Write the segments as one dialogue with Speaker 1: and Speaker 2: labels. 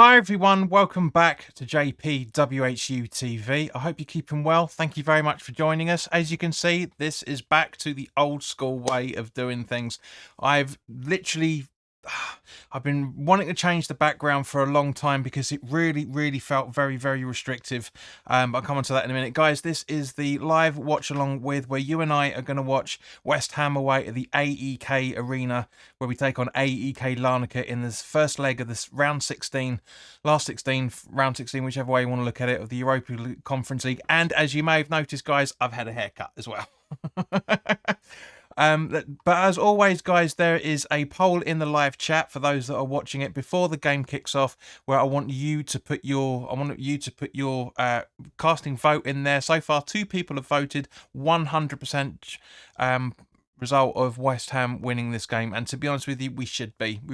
Speaker 1: Hi everyone, welcome back to WHU TV. I hope you're keeping well. Thank you very much for joining us. As you can see, this is back to the old school way of doing things. I've been wanting to change the background for a long time because it really felt very restrictive. But I'll come on to that in a minute. Guys, this is the live watch along with where you and I are going to watch West Ham away at the AEK Arena, where we take on AEK Larnaca in this first leg of this round 16, round 16, whichever way you want to look at it, of the Europa Conference League. And as you may have noticed, guys, I've had a haircut as well. But as always, guys, there is a poll in the live chat for those that are watching it before the game kicks off, where I want you to put your casting vote in there. So far, 2 people have voted, 100% result of West Ham winning this game, and to be honest with you, we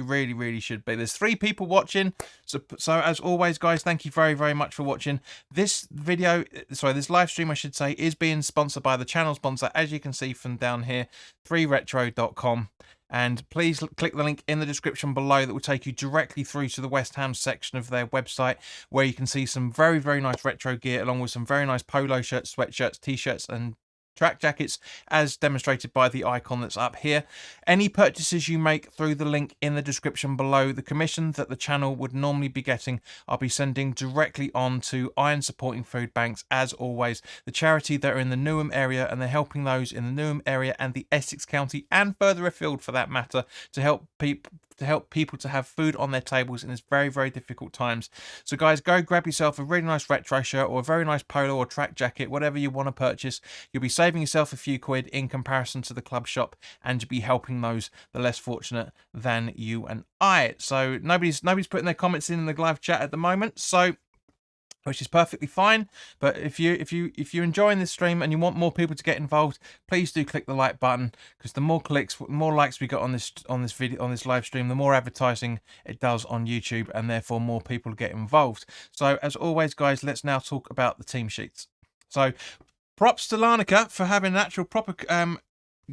Speaker 1: really should be. There's 3 people watching, so as always, guys, thank you very much for watching. This live stream, I should say, is being sponsored by the channel sponsor, as you can see from down here, 3retro.com. And please click the link in the description below that will take you directly through to the West Ham section of their website, where you can see some very nice retro gear, along with some very nice polo shirts, sweatshirts, t-shirts and track jackets, as demonstrated by the icon that's up here. Any purchases you make through the link in the description below, the commission that the channel would normally be getting, I'll be sending directly on to Iron Supporting Food Banks, as always, the charity that are in the Newham area, and they're helping those in the Newham area and the Essex County and further afield for that matter, to help people to have food on their tables in these very difficult times. So guys, go grab yourself a really nice retro shirt or a very nice polo or track jacket, whatever you want to putting You'll be saving yourself a few quid in comparison to the club shop, and you'll be helping those the less fortunate than you and I. So nobody's putting their comments in the live chat at the moment, so which is perfectly fine. But if you're enjoying this stream and you want more people to get involved, please do click the like button, because the more clicks, more likes we got on this video, on this live stream, the more advertising it does on YouTube, and therefore more people get involved. So as always, guys, let's now talk about the team sheets. So props to Larnaca for having an actual proper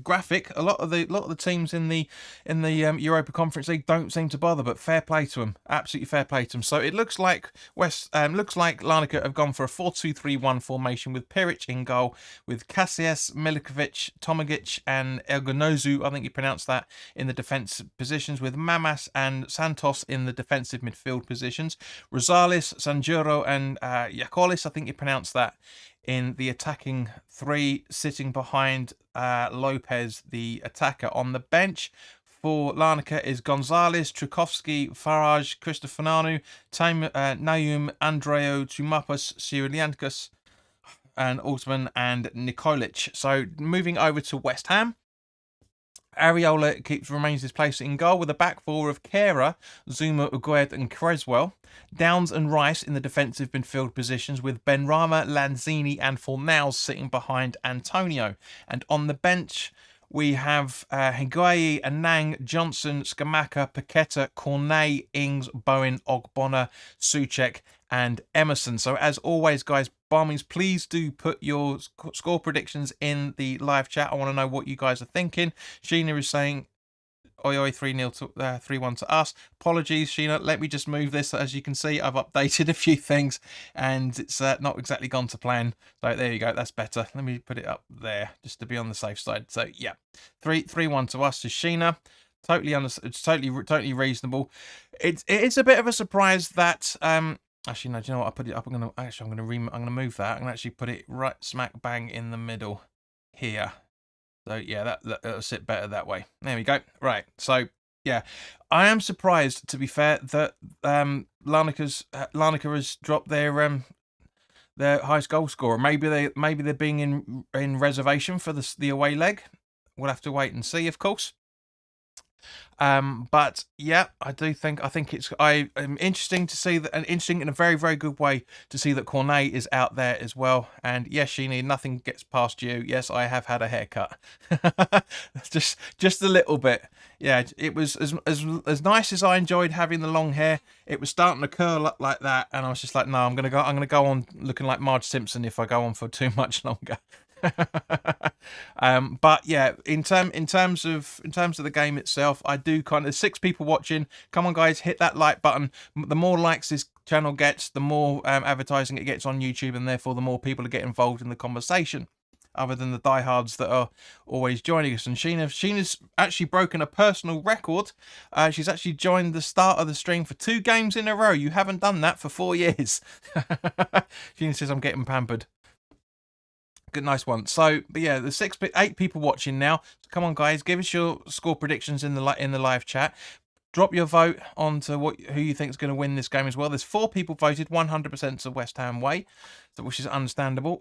Speaker 1: graphic. A lot of the teams in the Europa Conference League don't seem to bother, but fair play to them, absolutely fair play to them. So it looks like Larnaca have gone for a 4-2-3-1 formation with Piric in goal, with Casillas, Milikovic, Tomagic and Elgonozu, I think you pronounce that, in the defence positions, with Mamas and Santos in the defensive midfield positions, Rosales, Sanjuro and Yakolis, I think you pronounce that, in the attacking 3, sitting behind Lopez, the attacker. On the bench for Larnaca is Gonzalez, Trukovsky, Faraj, Cristofananu, Naum, Andreo, Tumapas, Cyriliankos, and Altman and Nikolic. So moving over to West Ham, Areola remains his place in goal, with a back four of Kera, Zuma, Ugued and Creswell. Downs and Rice in the defensive midfield positions, with Benrahma, Lanzini and Fornals sitting behind Antonio. And on the bench, we have Higuain, Anang, Johnson, Skamaka, Paqueta, Cornet, Ings, Bowen, Ogbonna, Souček and Emerson. So as always, guys, by all means, please do put your score predictions in the live chat. I want to know what you guys are thinking. Sheena is saying, oi 3-0 to 3-1 to us. Apologies, Sheena. Let me just move this. As you can see, I've updated a few things and it's not exactly gone to plan. So there you go. That's better. Let me put it up there just to be on the safe side. So yeah, 3-1 to us to Sheena. It's totally reasonable. It is a bit of a surprise that actually, no, do you know what? I put it up. I'm gonna move that. I'm gonna actually put it right smack bang in the middle here. So yeah, that'll sit better that way. There we go. Right. So yeah, I am surprised, to be fair, that Larnaca has dropped their highest goal scorer. Maybe they're being in reservation for the away leg. We'll have to wait and see, of course. But yeah, I think it's interesting to see that, and interesting in a very good way to see that Cornet is out there as well. And yes, Sheeny, nothing gets past you. Yes, I have had a haircut. just a little bit. Yeah, it was as nice as I enjoyed having the long hair. It was starting to curl up like that, and I was just like, no, I'm gonna go on looking like Marge Simpson if I go on for too much longer. But yeah, in terms of the game itself, I do kind of 6 people watching. Come on, guys, hit that like button. The more likes this channel gets, the more advertising it gets on YouTube, and therefore the more people get involved in the conversation. Other than the diehards that are always joining us. And Sheena's actually broken a personal record. She's actually joined the start of the stream for 2 games in a row. You haven't done that for 4 years. Sheena says, I'm getting pampered. Good, nice one. So, but yeah, there's 8 people watching now. So come on, guys, give us your score predictions in the live chat. Drop your vote onto who you think is going to win this game as well. There's 4 people voted, 100% to West Ham way, which is understandable.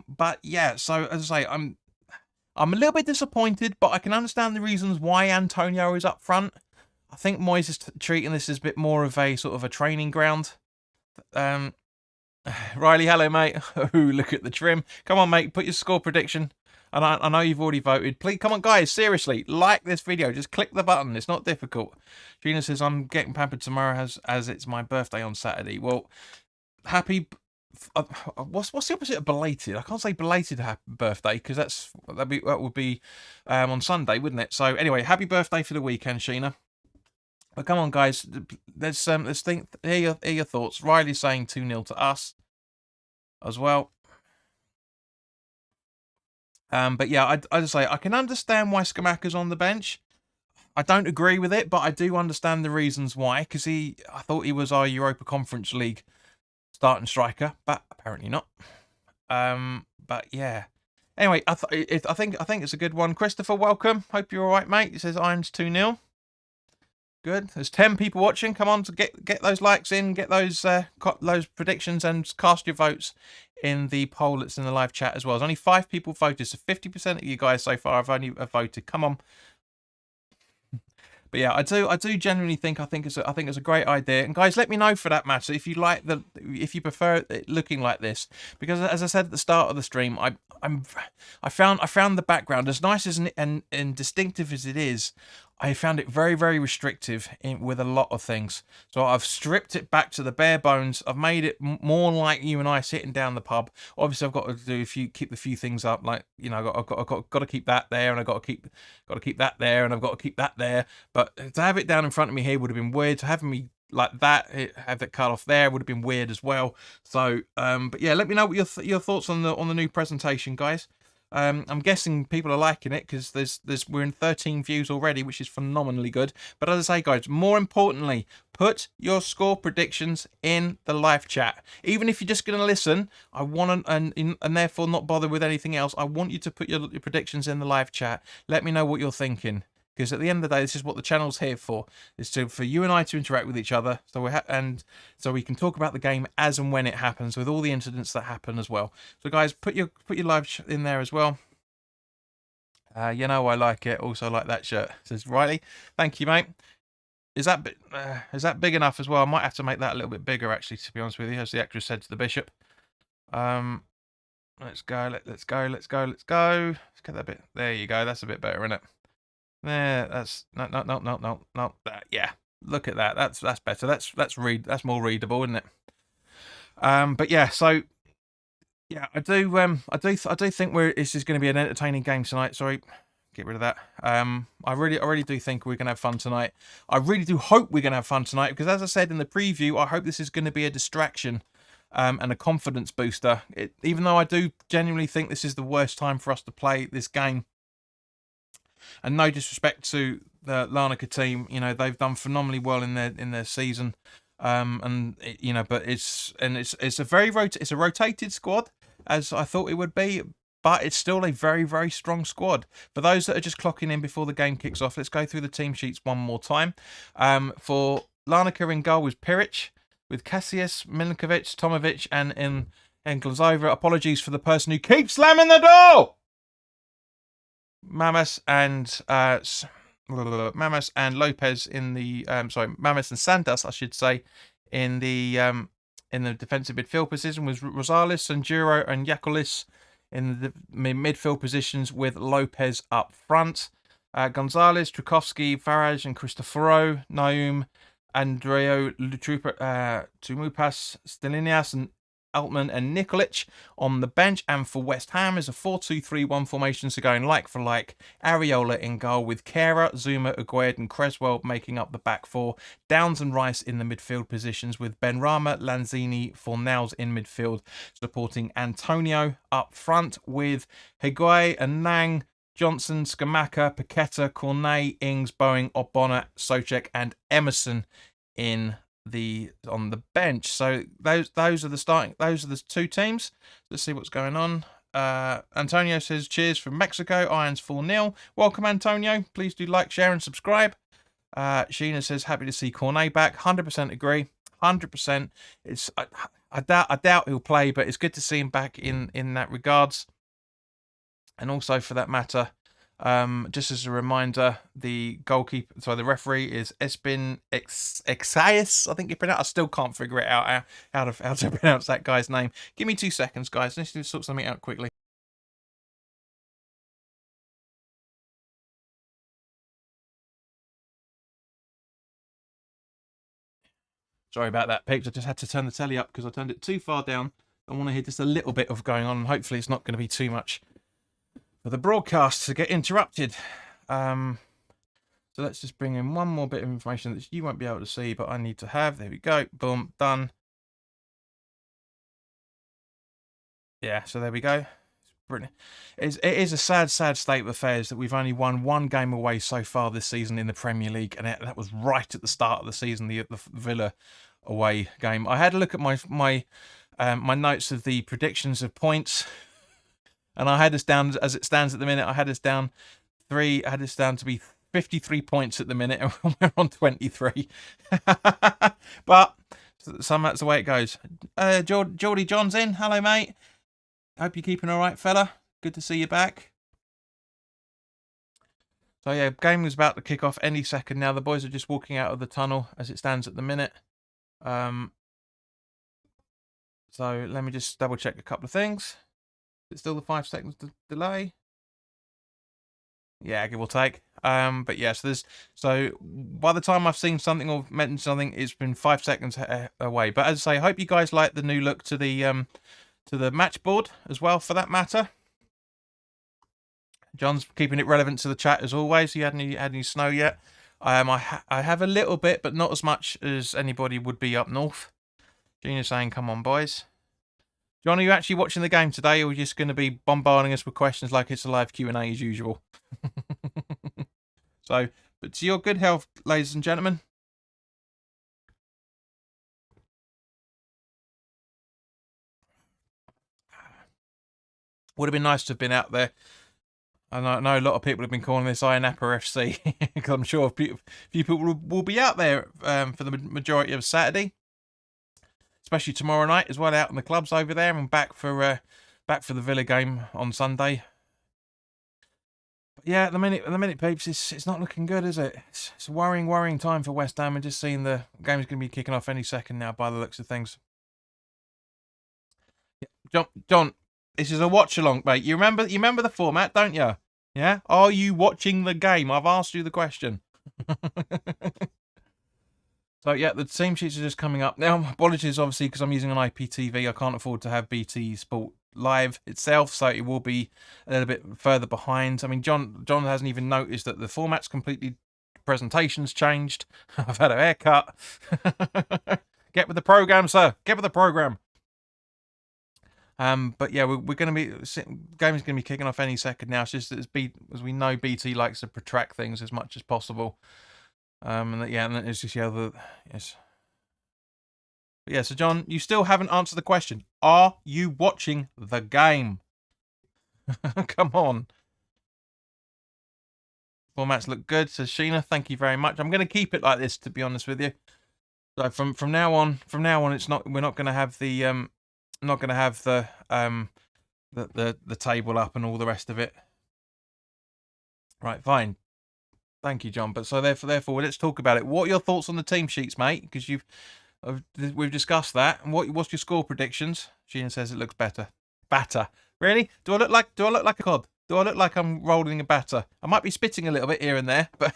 Speaker 1: But yeah, so as I say, I'm a little bit disappointed, but I can understand the reasons why Antonio is up front. I think Moyes is treating this as a bit more of a sort of a training ground. Riley, hello, mate. Ooh, look at the trim. Come on, mate, put your score prediction. And I know you've already voted. Please, come on, guys, seriously, like this video. Just click the button. It's not difficult. Gina says, I'm getting pampered tomorrow as it's my birthday on Saturday. Well, happy... what's the opposite of belated? I can't say belated happy birthday because that would be on Sunday, wouldn't it? So anyway, happy birthday for the weekend, Sheena. But come on, guys. Let's hear your thoughts. Riley's saying 2-0 to us as well. But yeah, I just say I can understand why Scamacca's on the bench. I don't agree with it, but I do understand the reasons why. Because I thought he was our Europa Conference League starting striker, but apparently not. But yeah. Anyway, I think it's a good one. Christopher, welcome. Hope you're all right, mate. He says Irons 2-0. Good. There's 10 people watching. Come on to get those likes in, get those predictions, and cast your votes in the poll that's in the live chat as well. There's only 5 people voted, so 50% of you guys so far have only voted. Come on. But yeah, I do genuinely think it's a great idea. And guys, let me know for that matter if you prefer it looking like this, because as I said at the start of the stream, I found the background, as nice as and distinctive as it is, I found it very, very restrictive with a lot of things. So I've stripped it back to the bare bones. I've made it more like you and I sitting down the pub. Obviously, I've got to keep the few things up, like, you know, I've got to keep that there, and I've got to keep that there, and I've got to keep that there. But to have it down in front of me here would have been weird. To have me like that, have that cut off there would have been weird as well. So, but yeah, let me know what your thoughts on the new presentation, guys. I'm guessing people are liking it because we're in 13 views already, which is phenomenally good. But as I say, guys, more importantly, put your score predictions in the live chat. Even if you're just going to listen, I want to, and therefore not bother with anything else. I want you to put your predictions in the live chat. Let me know what you're thinking. Because at the end of the day, this is what the channel's here for: is for you and I to interact with each other, so we can talk about the game as and when it happens, with all the incidents that happen as well. So, guys, put your live in there as well. You know I like it. Also like that shirt. Says Riley. Thank you, mate. Is that big enough as well? I might have to make that a little bit bigger, actually, to be honest with you, as the actress said to the bishop. Let's go. Let's go. Let's get that bit. There you go. That's a bit better, isn't it? There, that's no. Yeah, look at that. That's better. That's more readable, isn't it? But yeah, so yeah, I do think this is going to be an entertaining game tonight. Sorry, get rid of that. I really do think we're going to have fun tonight. I really do hope we're going to have fun tonight, because as I said in the preview, I hope this is going to be a distraction and a confidence booster. Even though I do genuinely think this is the worst time for us to play this game. And no disrespect to the Larnaca team, you know, they've done phenomenally well in their season, you know, but it's a rotated squad, as I thought it would be, but it's still a very, very strong squad. For those that are just clocking in before the game kicks off, let's go through the team sheets one more time. For Larnaca, in goal was Piric, with Cassius, Milinkovic, Tomovic, and in Glazova. Apologies for the person who keeps slamming the door. Mamas and Lopez in the Mamas and Santos, I should say, in the defensive midfield position, was Rosales, Sanjuro, and Yakulis in the midfield positions, with Lopez up front. Gonzalez, Trukovsky, Farage, and Cristoforo, Naum, Andreo Tumupas, Stelinias, and Altman and Nikolic on the bench. And for West Ham is a 4-2-3-1 formation, so going like for like. Areola in goal with Kera, Zuma, Aguerd and Creswell making up the back four. Downs and Rice in the midfield positions with Benrahma, Lanzini, Fornals in midfield, supporting Antonio up front with Higuain and Nang, Johnson, Skamaka, Paqueta, Cornet, Ings, Boeing, Ogbonna, Soucek and Emerson on the bench. So those are the two teams. Let's see what's going on. Antonio says cheers from Mexico. Irons 4-0. Welcome, Antonio. Please do like, share and subscribe. Sheena says happy to see Cornet back. 100% agree. 100%. I doubt he'll play, but it's good to see him back in that regards. And also, for that matter, just as a reminder, the referee is Espin Exaias, I think you pronounce. I still can't figure it out how to pronounce that guy's name. Give me 2 seconds, guys. Let's just sort something out quickly. Sorry about that, peeps. I just had to turn the telly up because I turned it too far down. I want to hear just a little bit of going on, and hopefully it's not going to be too much for the broadcast to get interrupted. So let's just bring in one more bit of information that you won't be able to see, but I need to have. There we go. Boom. Done. Yeah, so there we go. It's brilliant. It is a sad state of affairs that we've only won 1 game away so far this season in the Premier League, and that was right at the start of the season, the Villa away game. I had a look at my notes of the predictions of points, and I had us down, as it stands at the minute, I had us down to be 53 points at the minute, and we're on 23. But some that's the way it goes. Geordie John's in. Hello, mate. Hope you're keeping all right, fella. Good to see you back. So yeah, game is about to kick off any second now. The boys are just walking out of the tunnel as it stands at the minute. So let me just double check a couple of things. Is it still the 5 seconds delay? Yeah, give or take. But yeah, so by the time I've seen something or mentioned something, it's been 5 seconds away. But as I say, I hope you guys like the new look to the match board as well, for that matter. John's keeping it relevant to the chat as always. You had any snow yet? I have a little bit, but not as much as anybody would be up north. Gina's saying, "Come on, boys." John, are you actually watching the game today, or are you just going to be bombarding us with questions like it's a live Q&A as usual? So, but to your good health, ladies and gentlemen. Would have been nice to have been out there. I know a lot of people have been calling this Iron Apple FC, because I'm sure a few people will be out there for the majority of Saturday, especially tomorrow night as well, out in the clubs over there, and back for the Villa game on Sunday. But yeah, at the minute, peeps, it's not looking good, is it? It's a worrying time for West Ham, and just seeing the game's going to be kicking off any second now by the looks of things. John, this is a watch along, mate. You remember the format, don't you? Yeah. Are you watching the game? I've asked you the question. So yeah, the team sheets are just coming up now. Apologies, obviously, because I'm using an IPTV. I can't afford to have BT Sport Live itself, so it will be a little bit further behind. I mean, John hasn't even noticed that the format's completely, presentation's changed. I've had a haircut. Get with the program, sir. Get with the program. But yeah, we're going to be, game's going to be kicking off any second now. It's just as we know, BT likes to protract things as much as possible. And then it's just yes. But yeah, so John, you still haven't answered the question. Are you watching the game? Come on. Formats look good, says Sheena. Thank you very much. I'm going to keep it like this, to be honest with you. So from now on, it's not. We're not going to have the not going to have the table up and all the rest of it. Right, fine. Thank you, John. But so therefore, let's talk about it. What are your thoughts on the team sheets, mate? Because we've discussed that. And what's your score predictions? Sheena says it looks better. Batter. Really? Do I look like a cod? Do I look like I'm rolling a batter? I might be spitting a little bit here and there, but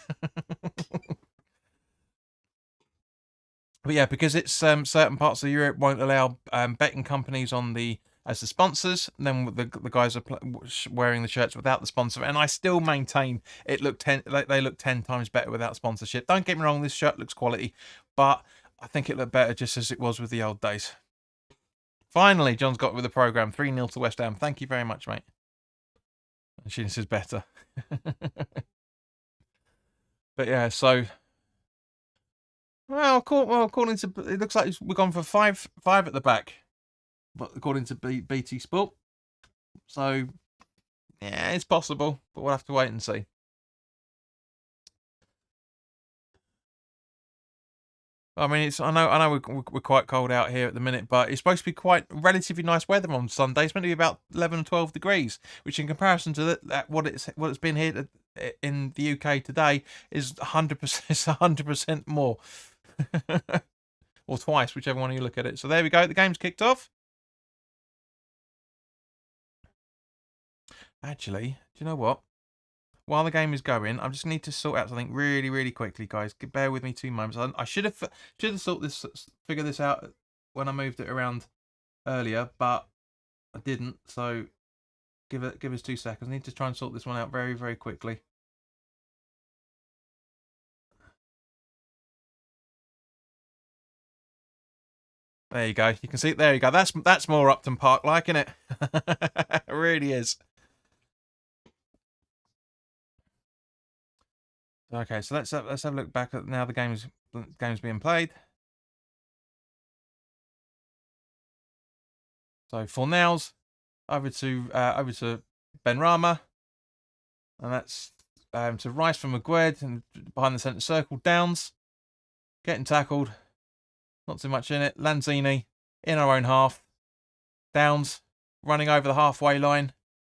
Speaker 1: But yeah, because it's certain parts of Europe won't allow betting companies on the as the sponsors, then the guys are wearing the shirts without the sponsor, and I still maintain it looked they look 10 times better without sponsorship. Don't get me wrong, this shirt looks quality, but I think it looked better just as it was with the old days. Finally, John's got with the programme. 3-0 to West Ham. Thank you very much, mate. And she says better. But yeah, so well, according to it looks like we've gone for five at the back, but according to BT Sport. So yeah, it's possible, but we'll have to wait and see. I mean, I know we're quite cold out here at the minute, but it's supposed to be quite relatively nice weather on Sunday. It's meant to be about 11 or 12 degrees, which in comparison to what it's been here in the UK today is 100%. It's 100% more, or twice, whichever one you look at it. So there we go. The game's kicked off. Actually, do you know what? While the game is going, I just need to sort out something really, really quickly, guys. Bear with me 2 moments. I should have figured this out when I moved it around earlier, but I didn't. So give us 2 seconds. I need to try and sort this one out very, very quickly. There you go. You can see it. There you go. That's more Upton Park like, isn't it? It really is. Okay, so let's have a look back at now the game's being played. So for nows, over to Ben Rama, and that's to Rice from Maguire and behind the centre circle. Downs getting tackled, not too much in it. Lanzini in our own half. Downs running over the halfway line.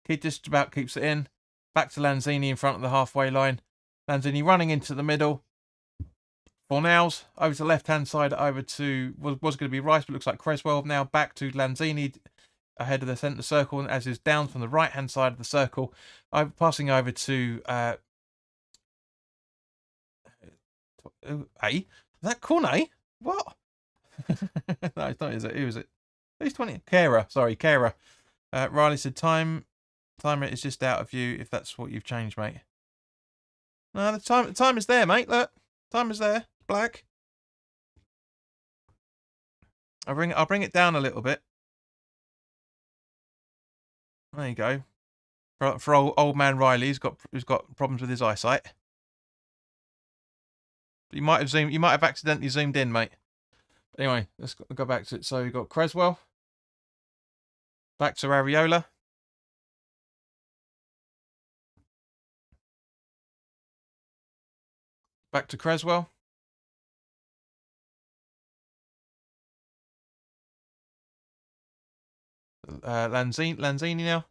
Speaker 1: Kid just about keeps it in. Back to Lanzini in front of the halfway line. Lanzini running into the middle. Fornals over to the left-hand side, over to was going to be Rice, but looks like Creswell. Now back to Lanzini ahead of the centre circle, as is Downs from the right-hand side of the circle. Passing over to A. Is that Cornet? What? No, it's not. Is it? Who is it? Who's 20? Kara. Sorry, Kara. Riley said timer is just out of view. If that's what you've changed, mate. No, the time is there, mate. Look, time is there. Black. I'll bring it down a little bit. There you go. For old man Riley, who's got problems with his eyesight. You might have accidentally zoomed in, mate. Anyway, let's go back to it. So we've got Creswell. Back to Areola. Back to Creswell. Lanzini now.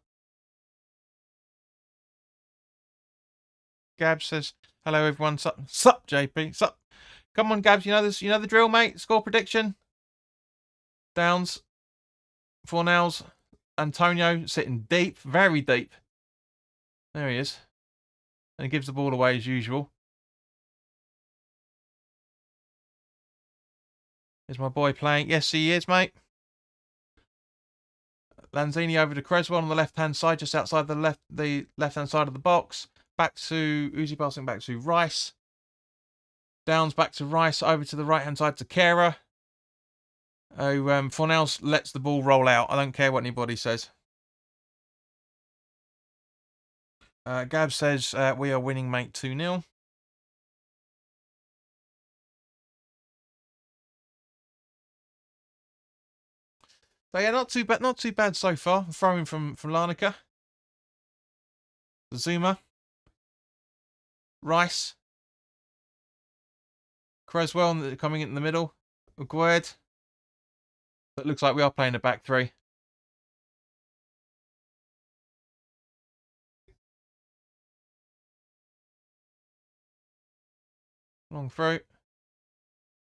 Speaker 1: Gab says, hello everyone. Sup JP. Sup. Come on, Gabs, you know the drill, mate. Score prediction. Downs. Fornals. Antonio sitting deep, very deep. There he is. And he gives the ball away as usual. Is my boy playing? Yes, he is, mate. Lanzini over to Creswell on the left-hand side, just outside the left-hand side of the box. Back to Uzi passing back to Rice. Downs back to Rice, over to the right-hand side to Kara. Fornals lets the ball roll out. I don't care what anybody says. Gab says we are winning, mate, 2-0. So yeah, not too bad so far. Throwing from Larnaca. Zuma. Rice. Creswell coming in the middle. Maguire. It looks like we are playing a back three. Long throw.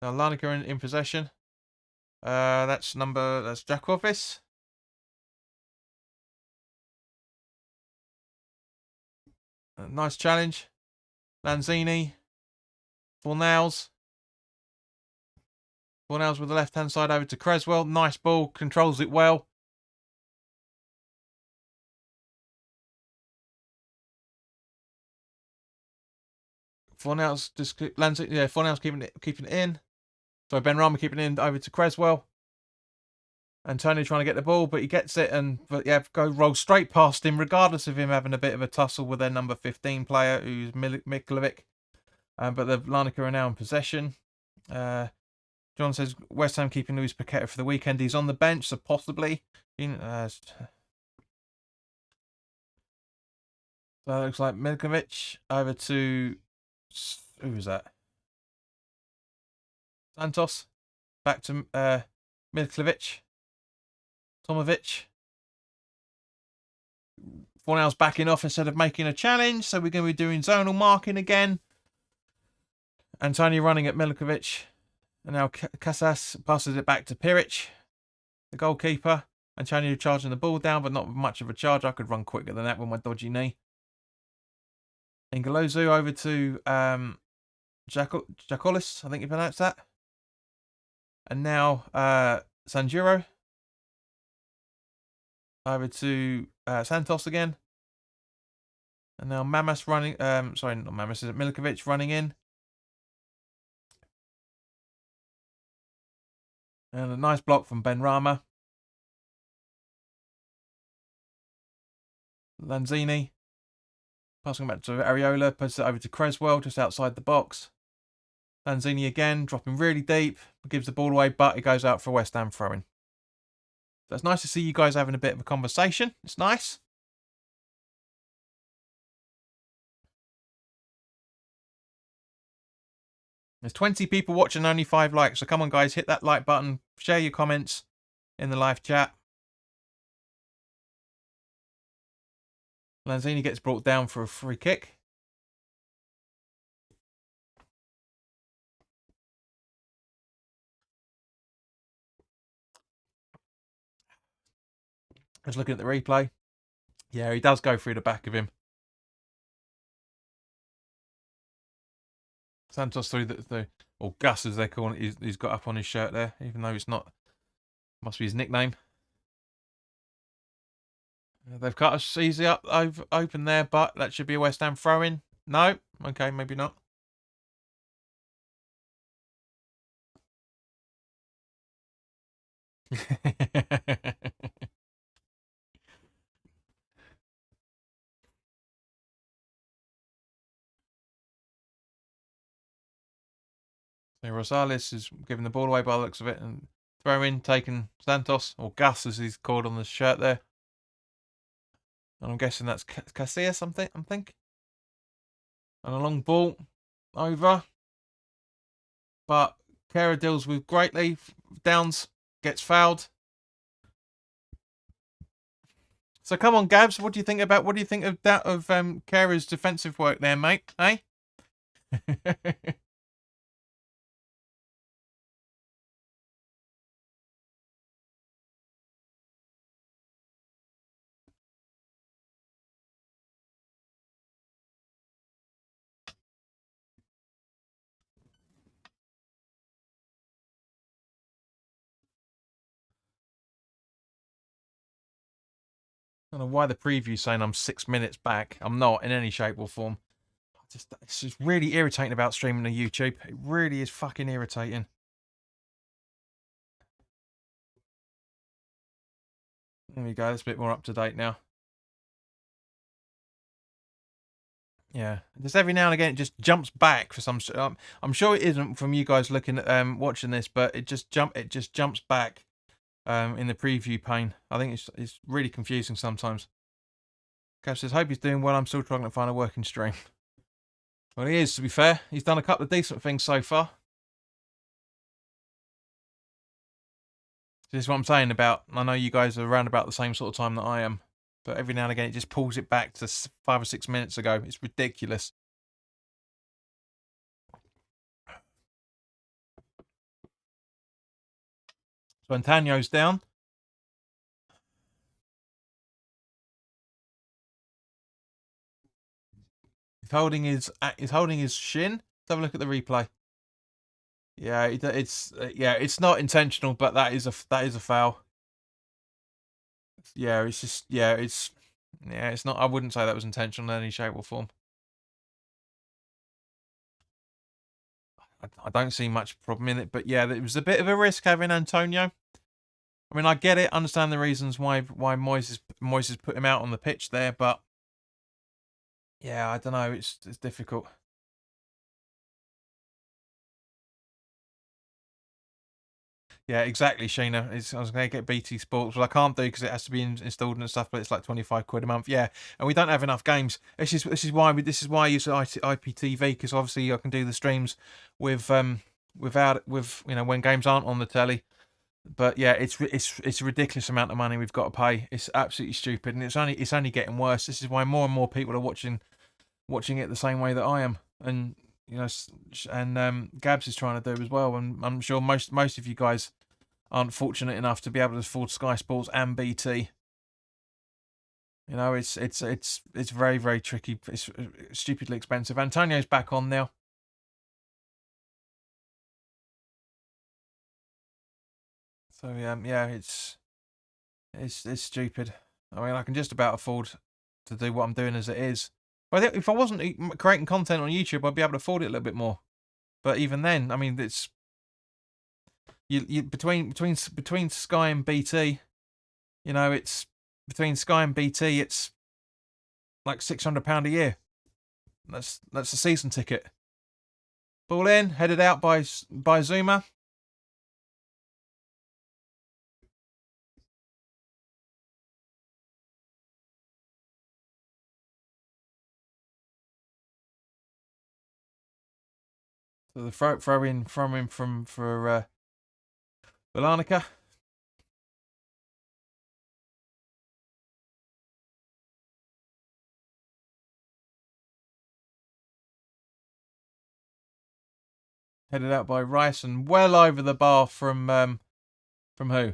Speaker 1: Now Larnaca in possession. That's Jack Office. Nice challenge. Lanzini. Fornals. Fornals with the left-hand side over to Creswell. Nice ball. Controls it well. Fornals just lands it. Yeah, Fornals keeping it in. So Benrahma keeping it in over to Creswell. Antonio trying to get the ball, but he gets it, but yeah, rolls straight past him, regardless of him having a bit of a tussle with their number 15 player, who's Miklovic. But the Larnaca are now in possession. John says West Ham keeping Luis Paqueta for the weekend. He's on the bench, so possibly. So it looks like Milkovic over to, who was that? Santos. Back to Milkovic. Tomovic. Fornals backing off instead of making a challenge, so we're going to be doing zonal marking again. Antonio running at Milkovic. And now Casas passes it back to Piric, the goalkeeper. Antonio charging the ball down, but not much of a charge. I could run quicker than that with my dodgy knee. Ingalozu over to Jacolis, I think you pronounced that. And now Sanjuro over to Santos again. And now Mamas running, sorry, not Mamas, is it Milkovic running in. And a nice block from Benrahma. Lanzini. Passing back to Areola. Puts it over to Creswell, just outside the box. Lanzini again, dropping really deep. Gives the ball away, but it goes out for West Ham throwing. So it's nice to see you guys having a bit of a conversation. It's nice. There's 20 people watching, only 5 likes. So come on, guys, hit that like button. Share your comments in the live chat. Lanzini gets brought down for a free kick. Just looking at the replay. Yeah, he does go through the back of him. Santos through or Gus as they call it, he's got up on his shirt there, even though it's not, must be his nickname. They've cut us easy up open there, but that should be a West Ham throw-in. No? Okay, maybe not. So Rosales is giving the ball away by the looks of it, and throw-in taken Santos, or Gus as he's called on the shirt there. And I'm guessing that's Casillas, I think. And a long ball over. But Kera deals with greatly. Downs gets fouled. So come on, Gabs, what do you think of that of Kera's defensive work there, mate? Eh? I don't know why the preview's saying I'm 6 minutes back. I'm not in any shape or form. It's just really irritating about streaming to YouTube. It really is fucking irritating. There we go. That's a bit more up to date now. Yeah, just every now and again it just jumps back for some. I'm sure it isn't from you guys looking at watching this, but it just jumps back in the preview pane. I think it's really confusing sometimes. Cav says, hope he's doing well. I'm still trying to find a working stream. Well, he is, to be fair. He's done a couple of decent things so far. This is what I'm saying about, I know you guys are around about the same sort of time that I am, but every now and again it just pulls it back to 5 or 6 minutes ago. It's ridiculous. So Antonio's down. He's holding his shin. Let's have a look at the replay. Yeah, it's not intentional, but that is a foul. Yeah, it's just it's not. I wouldn't say that was intentional in any shape or form. I don't see much problem in it, but yeah, it was a bit of a risk having Antonio. I mean, I get it, understand the reasons why Moyes has put him out on the pitch there, but yeah, I don't know, it's difficult. Yeah, exactly, Sheena. I was going to get BT Sports, but I can't do because it has to be installed and stuff. But it's like 25 quid a month. Yeah, and we don't have enough games. This is why I use IPTV, because obviously I can do the streams with when games aren't on the telly. But yeah, it's a ridiculous amount of money we've got to pay. It's absolutely stupid, and it's only getting worse. This is why more and more people are watching it the same way that I am, and Gabs is trying to do as well. And I'm sure most of you guys aren't fortunate enough to be able to afford Sky Sports and BT. It's very, very tricky. It's stupidly expensive. Antonio's back on now. So yeah, it's stupid. I mean, I can just about afford to do what I'm doing as it is. But I think if I wasn't creating content on YouTube, I'd be able to afford it a little bit more. But even then, I mean, it's you between Sky and BT, it's between Sky and BT, it's like £600 a year. That's a season ticket. Ball in, headed out by Zuma. So the throw in from him for Larnaca. Headed out by Rice and well over the bar from who?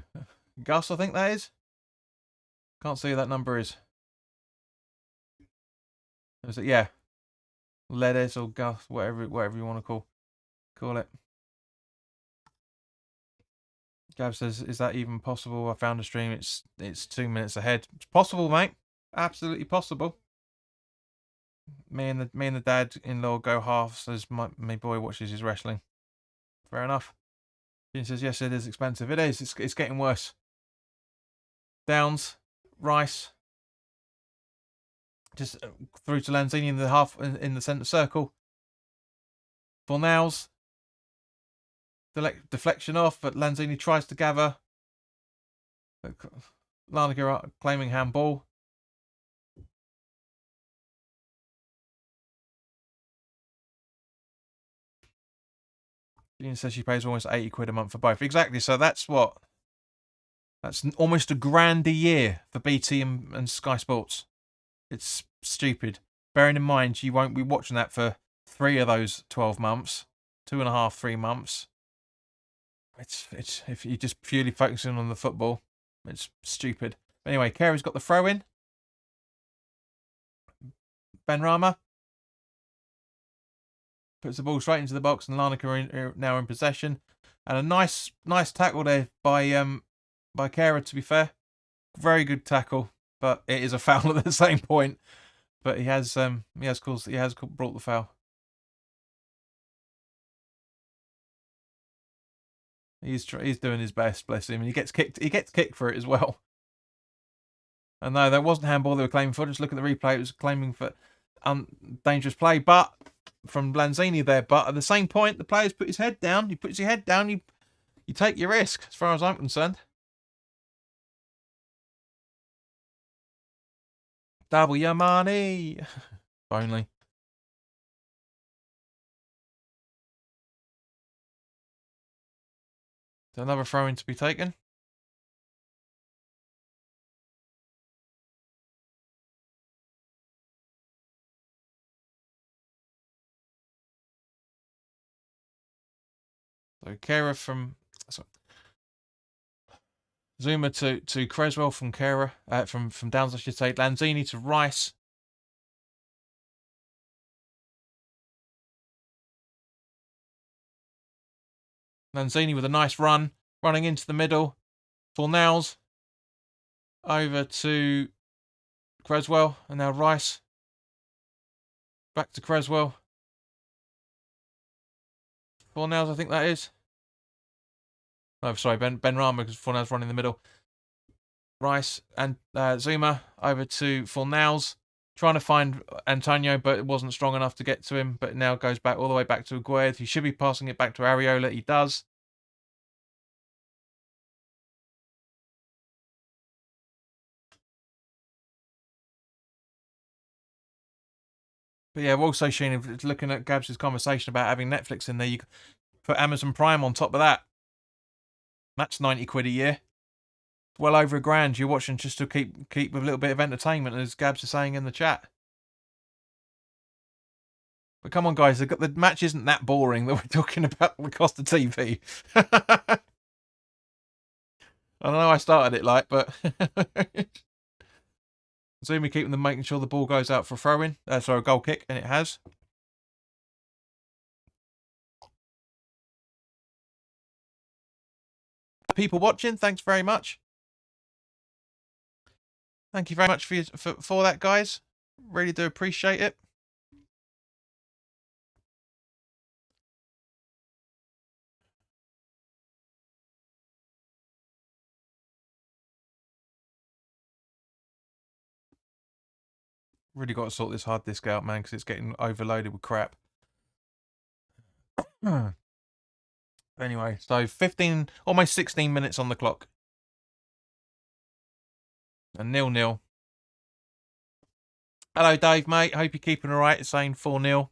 Speaker 1: Gus, I think that is. Can't see who that number is. Is it? Yeah, Ledes or Gus, whatever you want to call it. Gab says, "Is that even possible? I found a stream. It's 2 minutes ahead. It's possible, mate. Absolutely possible." Me and the dad-in-law go halves as my boy watches his wrestling. Fair enough. Jim says, "Yes, it is expensive. It is. It's getting worse." Downs, Rice, just through to Lanzini in the in the centre circle. Fornals, deflection off, but Lanzini tries to gather. Larnaca claiming handball. Jean says she pays almost 80 quid a month for both. Exactly. So that's almost £1,000 a year for BT and Sky Sports. It's stupid. Bearing in mind you won't be watching that for 3 of those 12 months, 2.5, 3 months. It's if you're just purely focusing on the football, it's stupid. Anyway, Carey's got the throw in. Benrahma puts the ball straight into the box, and Larnaca are now in possession. And a nice tackle there by Carey, to be fair. Very good tackle, but it is a foul at the same point. But he has brought the foul. He's doing his best, bless him, and he gets kicked for it as well. And no, that wasn't handball they were claiming for. Just look at the replay; it was claiming for dangerous play, but from Lanzini there. But at the same point, the player's put his head down. He puts your head down. You take your risk, as far as I'm concerned. Double your money. Only. Is another throw-in to be taken? So Kera from Zuma to Creswell from Kera from Downs, I should say. Lanzini to Rice. Lanzini with a nice run, running into the middle. Fornals over to Creswell, and now Rice. Back to Creswell. Fornals, I think that is. Oh, sorry, Ben Rama, because Fornals running in the middle. Rice and Zuma over to Fornals. Trying to find Antonio, but it wasn't strong enough to get to him. But now goes back all the way back to Aguerd. He should be passing it back to Areola. He does. But yeah, we're also Sheen, looking at Gabs' conversation about having Netflix in there. You put Amazon Prime on top of that. That's 90 quid a year. Well over £1,000 you're watching just to keep with a little bit of entertainment, as Gabs is saying in the chat. But come on, guys, the match isn't that boring that we're talking about the cost of TV. I don't know I started it like, but Zuma keeping them, making sure the ball goes out for a throw-in. Sorry, a goal kick, and it has. People watching, thanks very much. Thank you very much for that, guys. Really do appreciate it. Really got to sort this hard disk out, man, because it's getting overloaded with crap. Anyway, so 15, almost 16 minutes on the clock. And 0-0. Hello, Dave, mate. Hope you're keeping all right. It's saying 4-0.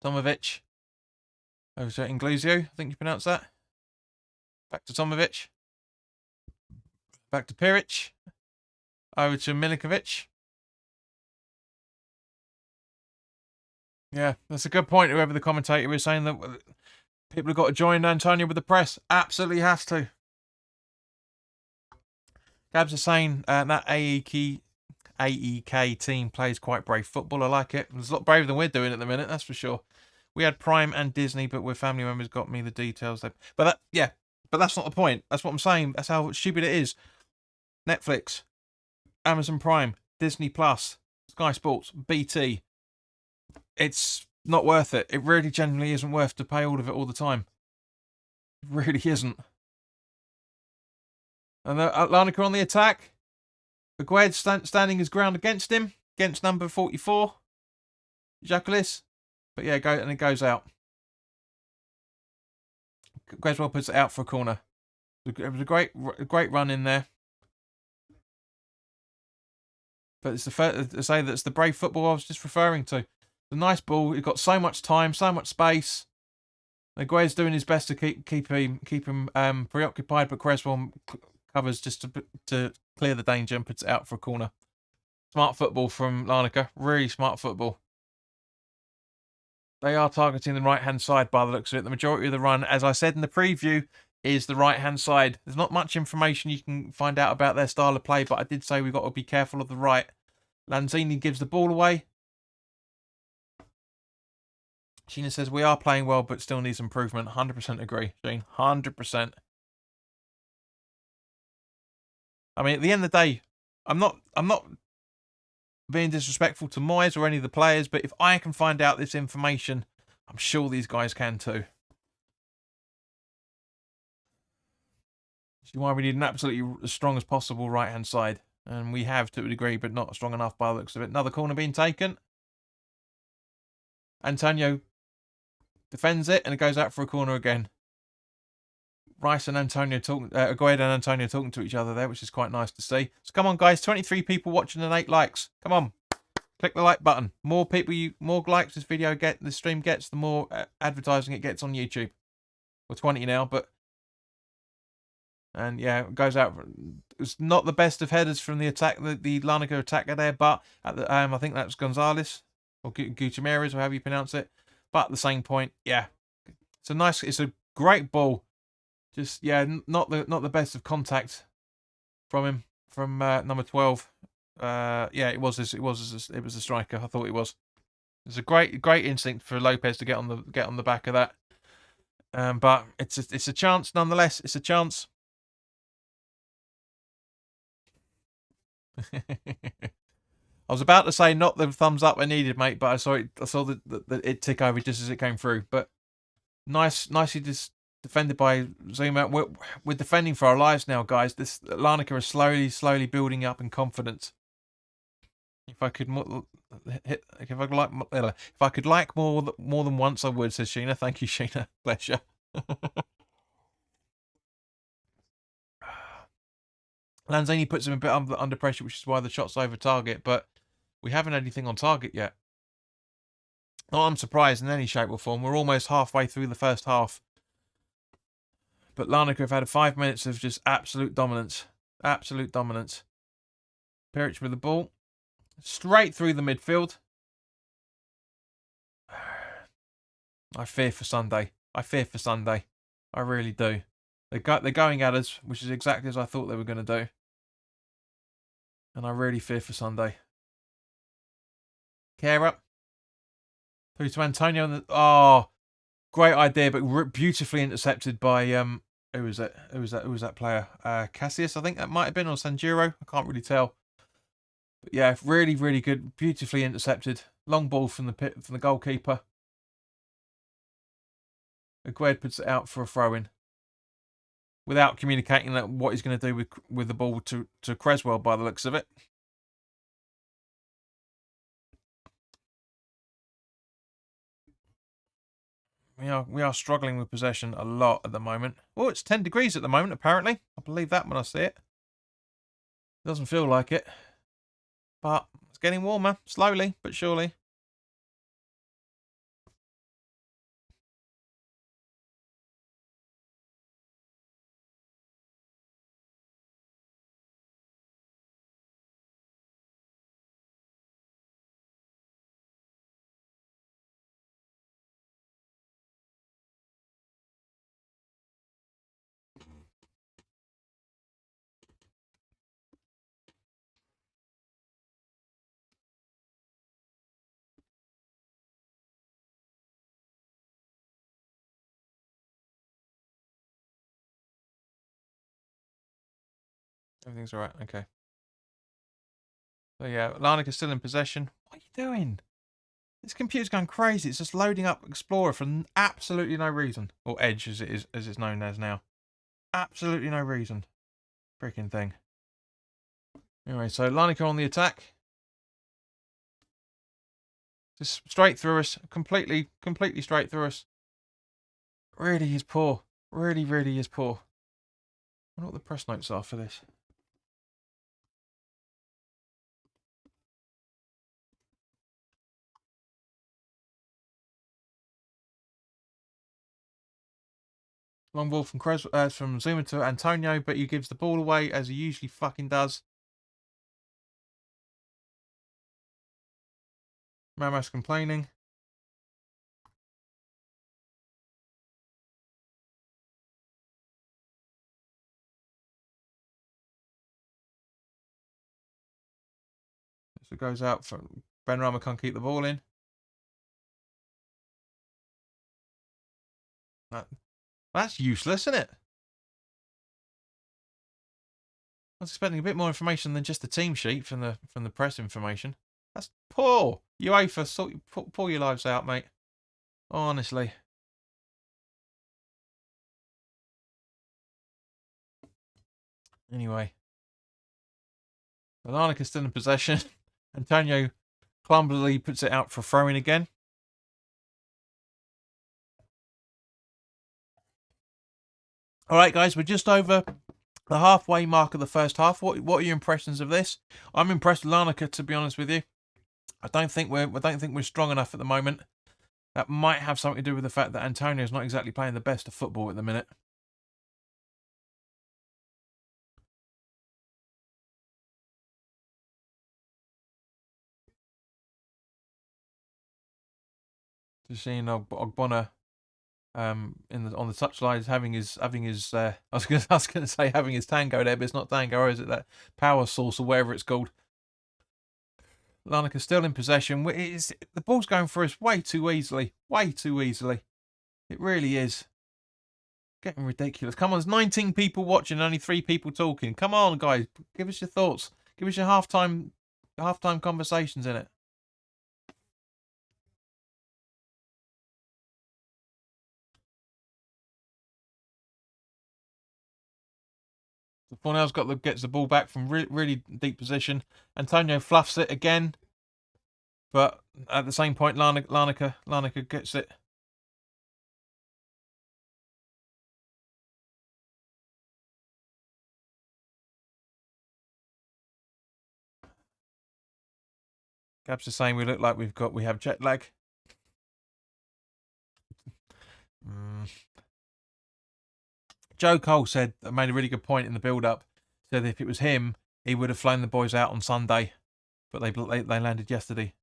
Speaker 1: Tomovic. Over to Inglesio, I think you pronounce that. Back to Tomovic. Back to Piric. Over to Milinkovic. Yeah, that's a good point. Whoever the commentator is saying that people have got to join Antonio with the press. Absolutely has to. Gabs are saying that AEK team plays quite brave football. I like it. It's a lot braver than we're doing at the minute, that's for sure. We had Prime and Disney, but with family members got me the details. But that's not the point. That's what I'm saying. That's how stupid it is. Netflix, Amazon Prime, Disney Plus, Sky Sports, BT. It's not worth it. It really genuinely isn't worth to pay all of it all the time. It really isn't. And Larnaca on the attack. Aguerd standing his ground against him, against number 44, Jacquelis. But yeah, and it goes out. Creswell puts it out for a corner. It was a great run in there. But it's that's the brave football I was just referring to. The nice ball. It got so much time, so much space. Aguerd's doing his best to keep him preoccupied, but Creswell covers just to clear the danger and puts it out for a corner. Smart football from Larnaca. Really smart football. They are targeting the right-hand side by the looks of it. The majority of the run, as I said in the preview, is the right-hand side. There's not much information you can find out about their style of play, but I did say we've got to be careful of the right. Lanzini gives the ball away. Sheena says, we are playing well, but still needs improvement. 100% agree, Sheen. 100%. I mean, at the end of the day, I'm not being disrespectful to Moyes or any of the players, but if I can find out this information, I'm sure these guys can too. Which is why we need an absolutely as strong as possible right-hand side. And we have to a degree, but not strong enough by the looks of it. Another corner being taken. Antonio defends it, and it goes out for a corner again. Rice and Antonio talking, Aguerd and Antonio talking to each other there, which is quite nice to see. So come on, guys, 23 people watching and 8 likes. Come on, click the like button. More likes this stream gets, the more advertising it gets on YouTube. We're 20 now, and yeah, it goes out. It's not the best of headers from the attack, the Larnaca attacker there, but at the, I think that's Gonzalez or Gutierrez, or however you pronounce it. But at the same point, yeah, it's a great ball. Just, yeah, not the best of contact from him, from number 12. Yeah, it was a striker. I thought it was. It's a great instinct for Lopez to get on the back of that. But it's a chance nonetheless. It's a chance. I was about to say not the thumbs up I needed, mate, but I saw it tick over just as it came through. But nicely just defended by Zuma. We're defending for our lives now, guys. This Larnaca is slowly building up in confidence. If I could like more than once, I would, says Sheena. Thank you, Sheena. Bless you. Lanzini puts him a bit under pressure, which is why the shot's over target, but we haven't had anything on target yet. Not I'm surprised in any shape or form. We're almost halfway through the first half. But Larnaca have had 5 minutes of just absolute dominance. Absolute dominance. Peric with the ball. Straight through the midfield. I fear for Sunday. I really do. They're going at us, which is exactly as I thought they were going to do. And I really fear for Sunday. Care up. Through to Antonio. Oh, great idea, but beautifully intercepted by who was it? Who was that player? Cassius, I think that might have been, or Sanjuro. I can't really tell. But yeah, really good. Beautifully intercepted. Long ball from the goalkeeper. Agued puts it out for a throw-in. Without communicating what he's going to do with the ball to Creswell by the looks of it. We are struggling with possession a lot at the moment. Oh, it's 10 degrees at the moment, apparently. I believe that when I see it. Doesn't feel like it. But it's getting warmer, slowly but surely. Everything's alright, okay. So yeah, Larnaca's still in possession. What are you doing? This computer's going crazy. It's just loading up Explorer for absolutely no reason. Or Edge, as it's known as now. Absolutely no reason. Freaking thing. Anyway, so Larnaca on the attack. Just straight through us. Completely straight through us. Really is poor. Really is poor. I wonder what the press notes are for this. Long ball from Zuma to Antonio, but he gives the ball away as he usually fucking does. Ramos complaining. So it goes out from Benrahma can't keep the ball in. That's useless, isn't it? I was expecting a bit more information than just the team sheet from the press information. That's poor. UEFA, pull your lives out, mate. Honestly. Anyway. Larnaca's still in possession. Antonio clumsily puts it out for throwing again. All right, guys, we're just over the halfway mark of the first half. What are your impressions of this? I'm impressed with Larnaca, to be honest with you. I don't think we're strong enough at the moment. That might have something to do with the fact that Antonio's not exactly playing the best of football at the minute. Just seeing Ogbonna on the touchline having his I was gonna say having his tango there, but it's not tango, or is it that power source or whatever it's called? Larnaca's still in possession. The ball's going for us way too easily. Way too easily. It really is. Getting ridiculous. Come on, there's 19 people watching, only 3 people talking. Come on, guys. Give us your thoughts. Give us your halftime conversations in it. So Fornell's gets the ball back from really deep position. Antonio fluffs it again. But at the same point, Larnaca gets it. Gab's just saying we look like we have jet lag. Joe Cole made a really good point in the build-up. Said if it was him, he would have flown the boys out on Sunday, but they landed yesterday.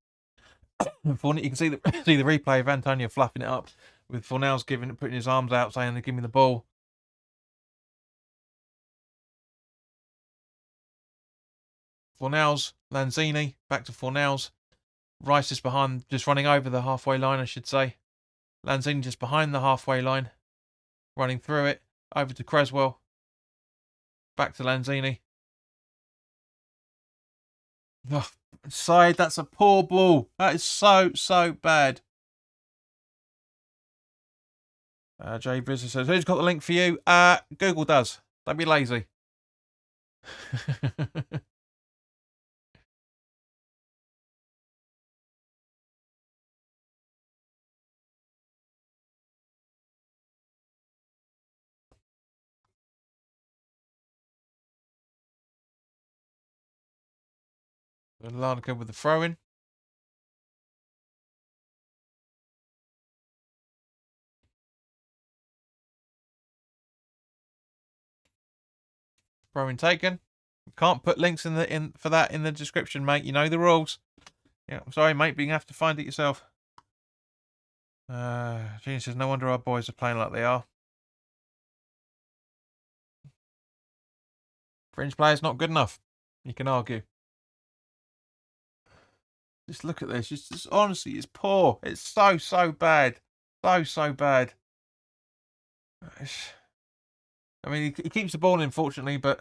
Speaker 1: You can see the replay of Antonio fluffing it up with Fornell's putting his arms out, saying, "Give me the ball." Fornell's, Lanzini, back to Fornell's. Rice is behind, just running over the halfway line, I should say. Lanzini just behind the halfway line, running through it, over to Creswell. Back to Lanzini. Oh, side, that's a poor ball. That is so bad. Jay Brizzer says, who's got the link for you? Google does. Don't be lazy. Larnaca with the throw-in. Throw-in taken. Can't put links for that in the description, mate. You know the rules. Yeah, I'm sorry, mate, but you have to find it yourself. Gene says, no wonder our boys are playing like they are. Fringe players not good enough. You can argue. Just look at this. Just honestly, it's poor. It's so bad. So bad. I mean, he keeps the ball in, fortunately, but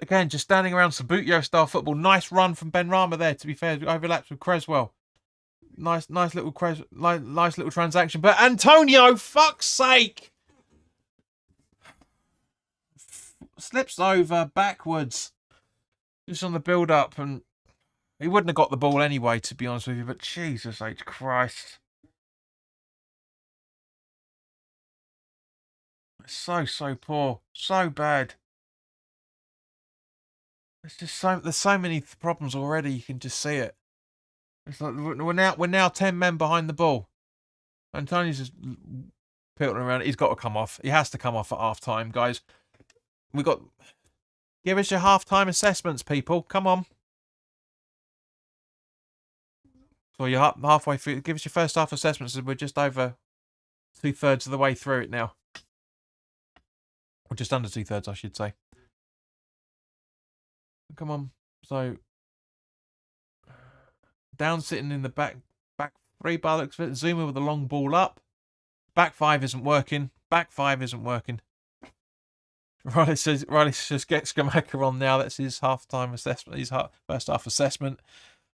Speaker 1: again, just standing around Substitution style football. Nice run from Benrahma there, to be fair. Overlaps with Creswell. Nice little transaction. But Antonio, fuck's sake! Slips over backwards. Just on the build-up, and he wouldn't have got the ball anyway, to be honest with you, but Jesus H. Christ. So poor. So bad. There's so many problems already, you can just see it. It's like we're now 10 men behind the ball. Antonio's just piltering around. He's got to come off. He has to come off at half-time, guys. Give us your half-time assessments, people. Come on. So you're halfway through. Give us your first half assessments, and we're just over 2/3 of the way through it now. Or just under 2/3, I should say. Come on. So down sitting in the back 3 by the looks of it. Zuma with the long ball up. Back 5 isn't working. Riley says get Scamacca on now. That's his half-time assessment. His first half assessment.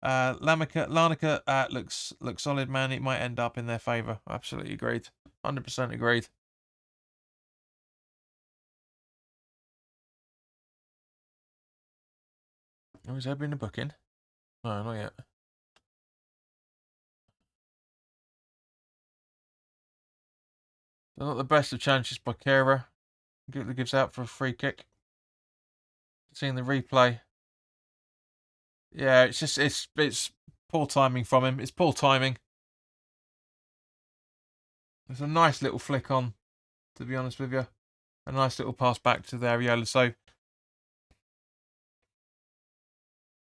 Speaker 1: Larnaca looks solid, man. It might end up in their favour. Absolutely agreed. 100% agreed. Oh, has there been a booking? No, not yet. They're not the best of chances by Kera. Gives out for a free kick. Seeing the replay. Yeah, it's poor timing from him. It's poor timing. There's a nice little flick on, to be honest with you. A nice little pass back to the Areola. So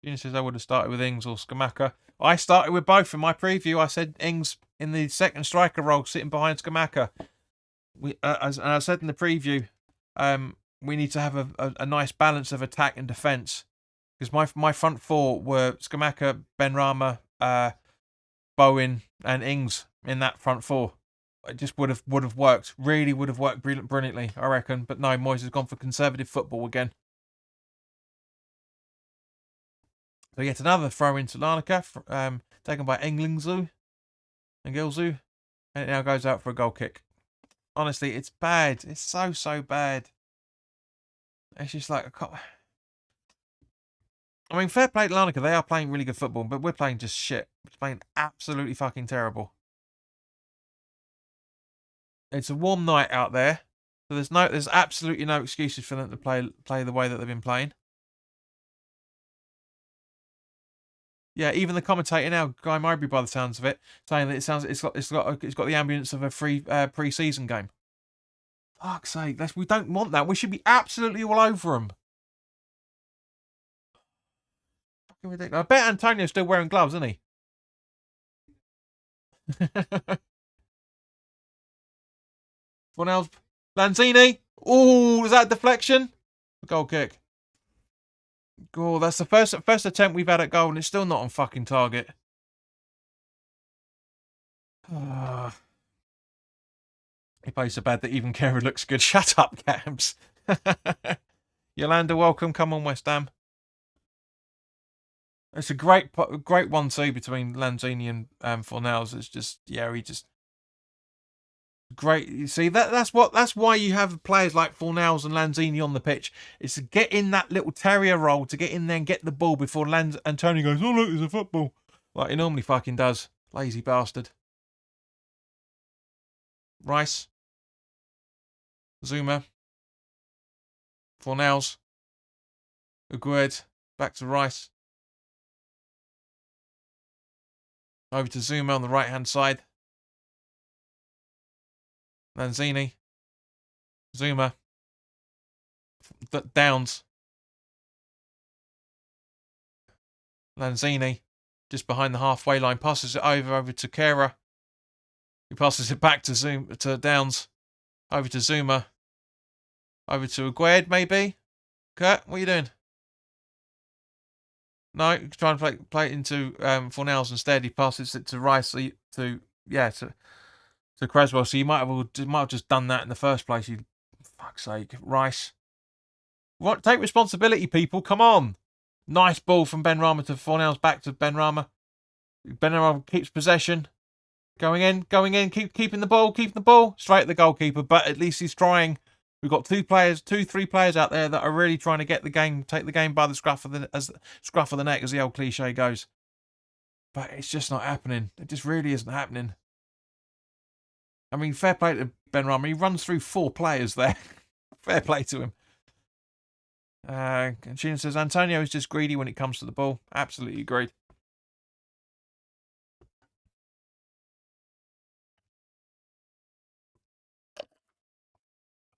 Speaker 1: Gina says I would have started with Ings or Scamacca. I started with both in my preview. I said Ings in the second striker role, sitting behind Scamacca. As I said in the preview, we need to have a nice balance of attack and defence. Because my front four were Skamaka, Benrahma, Bowen, and Ings in that front four. It just would have worked. Really would have worked brilliantly, I reckon. But no, Moyes has gone for conservative football again. So yet another throw into Larnaca, taken by Englingzu and Gilzu, and it now goes out for a goal kick. Honestly, it's bad. It's so bad. It's just like I mean, fair play to Larnaca. They are playing really good football, but we're playing just shit. We're playing absolutely fucking terrible. It's a warm night out there, so there's absolutely no excuses for them to play the way that they've been playing. Yeah, even the commentator now, Guy Mowbray, by the sounds of it, saying that it's got the ambience of a pre-season game. Fuck's sake, we don't want that. We should be absolutely all over them. Fucking ridiculous. I bet Antonio's still wearing gloves, isn't he? Fornals, Lanzini. Oh, is that a deflection? Goal kick. Oh, that's the first attempt we've had at goal, and it's still not on fucking target. He plays so bad that even Kera looks good. Shut up, Cams. Yolanda, welcome. Come on, West Ham. It's a great 1-2 between Lanzini and Fornals. It's just, yeah, he just great. You see, that's why you have players like Fornals and Lanzini on the pitch. It's to get in that little terrier role, to get in there and get the ball before Antonio goes, oh look, there's a football. Like he normally fucking does. Lazy bastard. Rice. Zuma. Fornals. Aguerd. Back to Rice. Over to Zuma on the right hand side. Lanzini. Zuma. Downs. Lanzini. Just behind the halfway line. Passes it over to Kera. He passes it back to Downs. Over to Zuma. Over to Aguerd, maybe. Kurt, what are you doing? No, trying to play it into Fornals instead. He passes it to Rice to Creswell. So you might have just done that in the first place. You, fuck's sake, Rice. What? Take responsibility, people. Come on. Nice ball from Benrahma to Fornals, back to Benrahma. Benrahma keeps possession. Going in, keeping the ball, straight at the goalkeeper, but at least he's trying. We've got 3 players out there that are really trying to take the game by the scruff of the neck, as the old cliche goes. But it's just not happening. It just really isn't happening. I mean, fair play to Benrahma. He runs through 4 players there. Fair play to him. Sheena says, Antonio is just greedy when it comes to the ball. Absolutely agreed.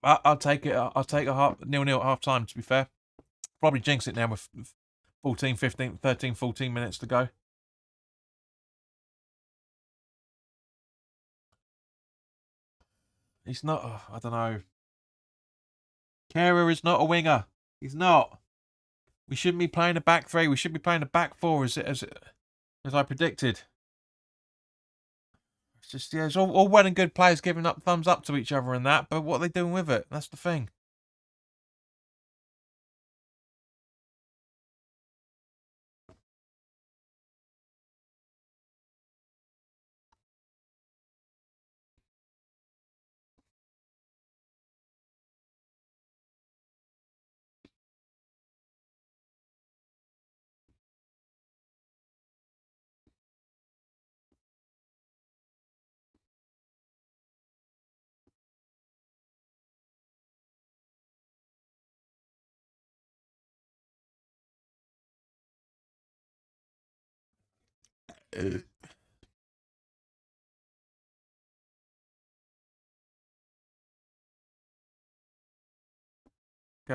Speaker 1: I'll take it. I'll take a 0-0 at half time, to be fair. Probably jinx it now with 14 minutes to go. He's not. Oh, I don't know. Kera is not a winger. He's not. We shouldn't be playing a back 3. We should be playing a back 4 as I predicted. It's just, yeah, it's all well and good players giving up thumbs up to each other and that, but what are they doing with it? That's the thing. I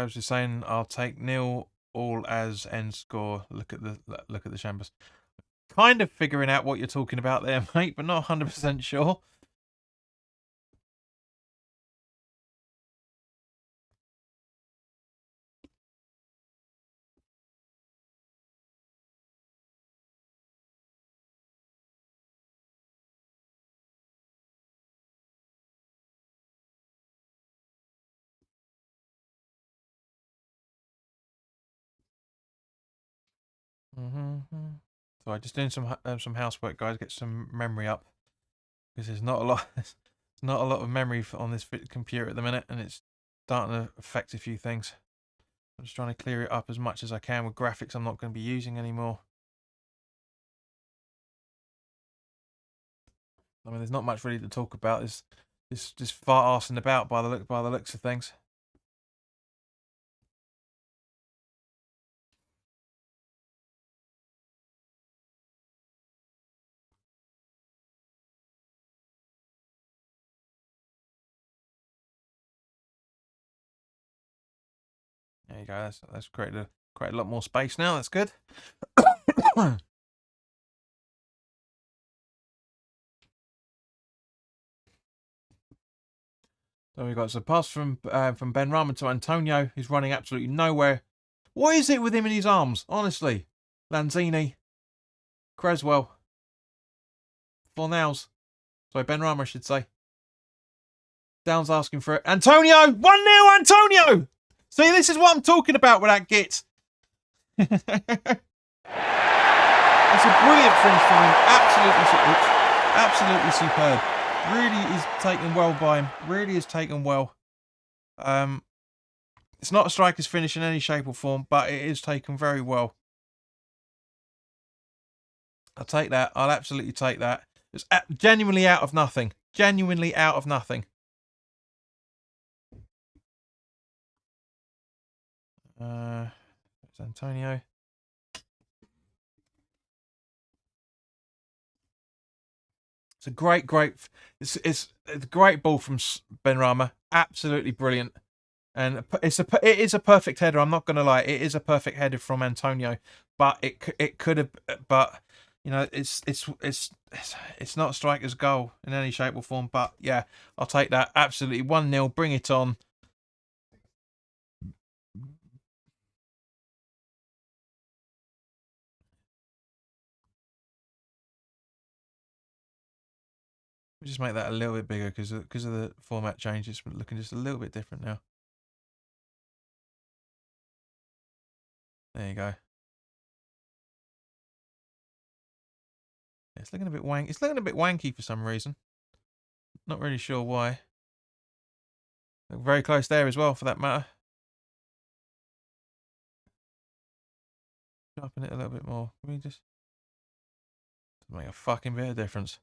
Speaker 1: was just saying, I'll take 0 all as end score. Look at the Chambers. Kind of figuring out what you're talking about there, mate, but not 100% sure. So I'm just doing some housework, guys. Get some memory up because there's not a lot. There's not a lot of memory on this computer at the minute, and it's starting to affect a few things. I'm just trying to clear it up as much as I can with graphics I'm not going to be using anymore. I mean, there's not much really to talk about. There's just fart arsing about by the looks of things. There you go. That's created a lot more space now. That's good. So we've got a pass from Benrahma to Antonio, who's running absolutely nowhere. What is it with him in his arms? Honestly, Lanzini, Creswell, Fornals. Sorry, Benrahma, I should say. Down's asking for it. Antonio! 1-0, Antonio! See, this is what I'm talking about with that git. It's a brilliant finish from him. Absolutely superb. Really is taken well by him. Really is taken well. It's not a striker's finish in any shape or form, but it is taken very well. I'll take that. I'll absolutely take that. It's genuinely out of nothing. Genuinely out of nothing. It's Antonio. It's a great. It's a great ball from Benrahma. Absolutely brilliant, and it is a perfect header. I'm not going to lie, it is a perfect header from Antonio, but it could have. But you know, it's not a striker's goal in any shape or form. But yeah, I'll take that. Absolutely 1-0. Bring it on. We'll just make that a little bit bigger because of the format change. It's looking just a little bit different now. There you go. It's looking a bit wanky. It's looking a bit wanky for some reason. Not really sure why. Very close there as well, for that matter. Sharpen it a little bit more. Can we just make a fucking bit of difference?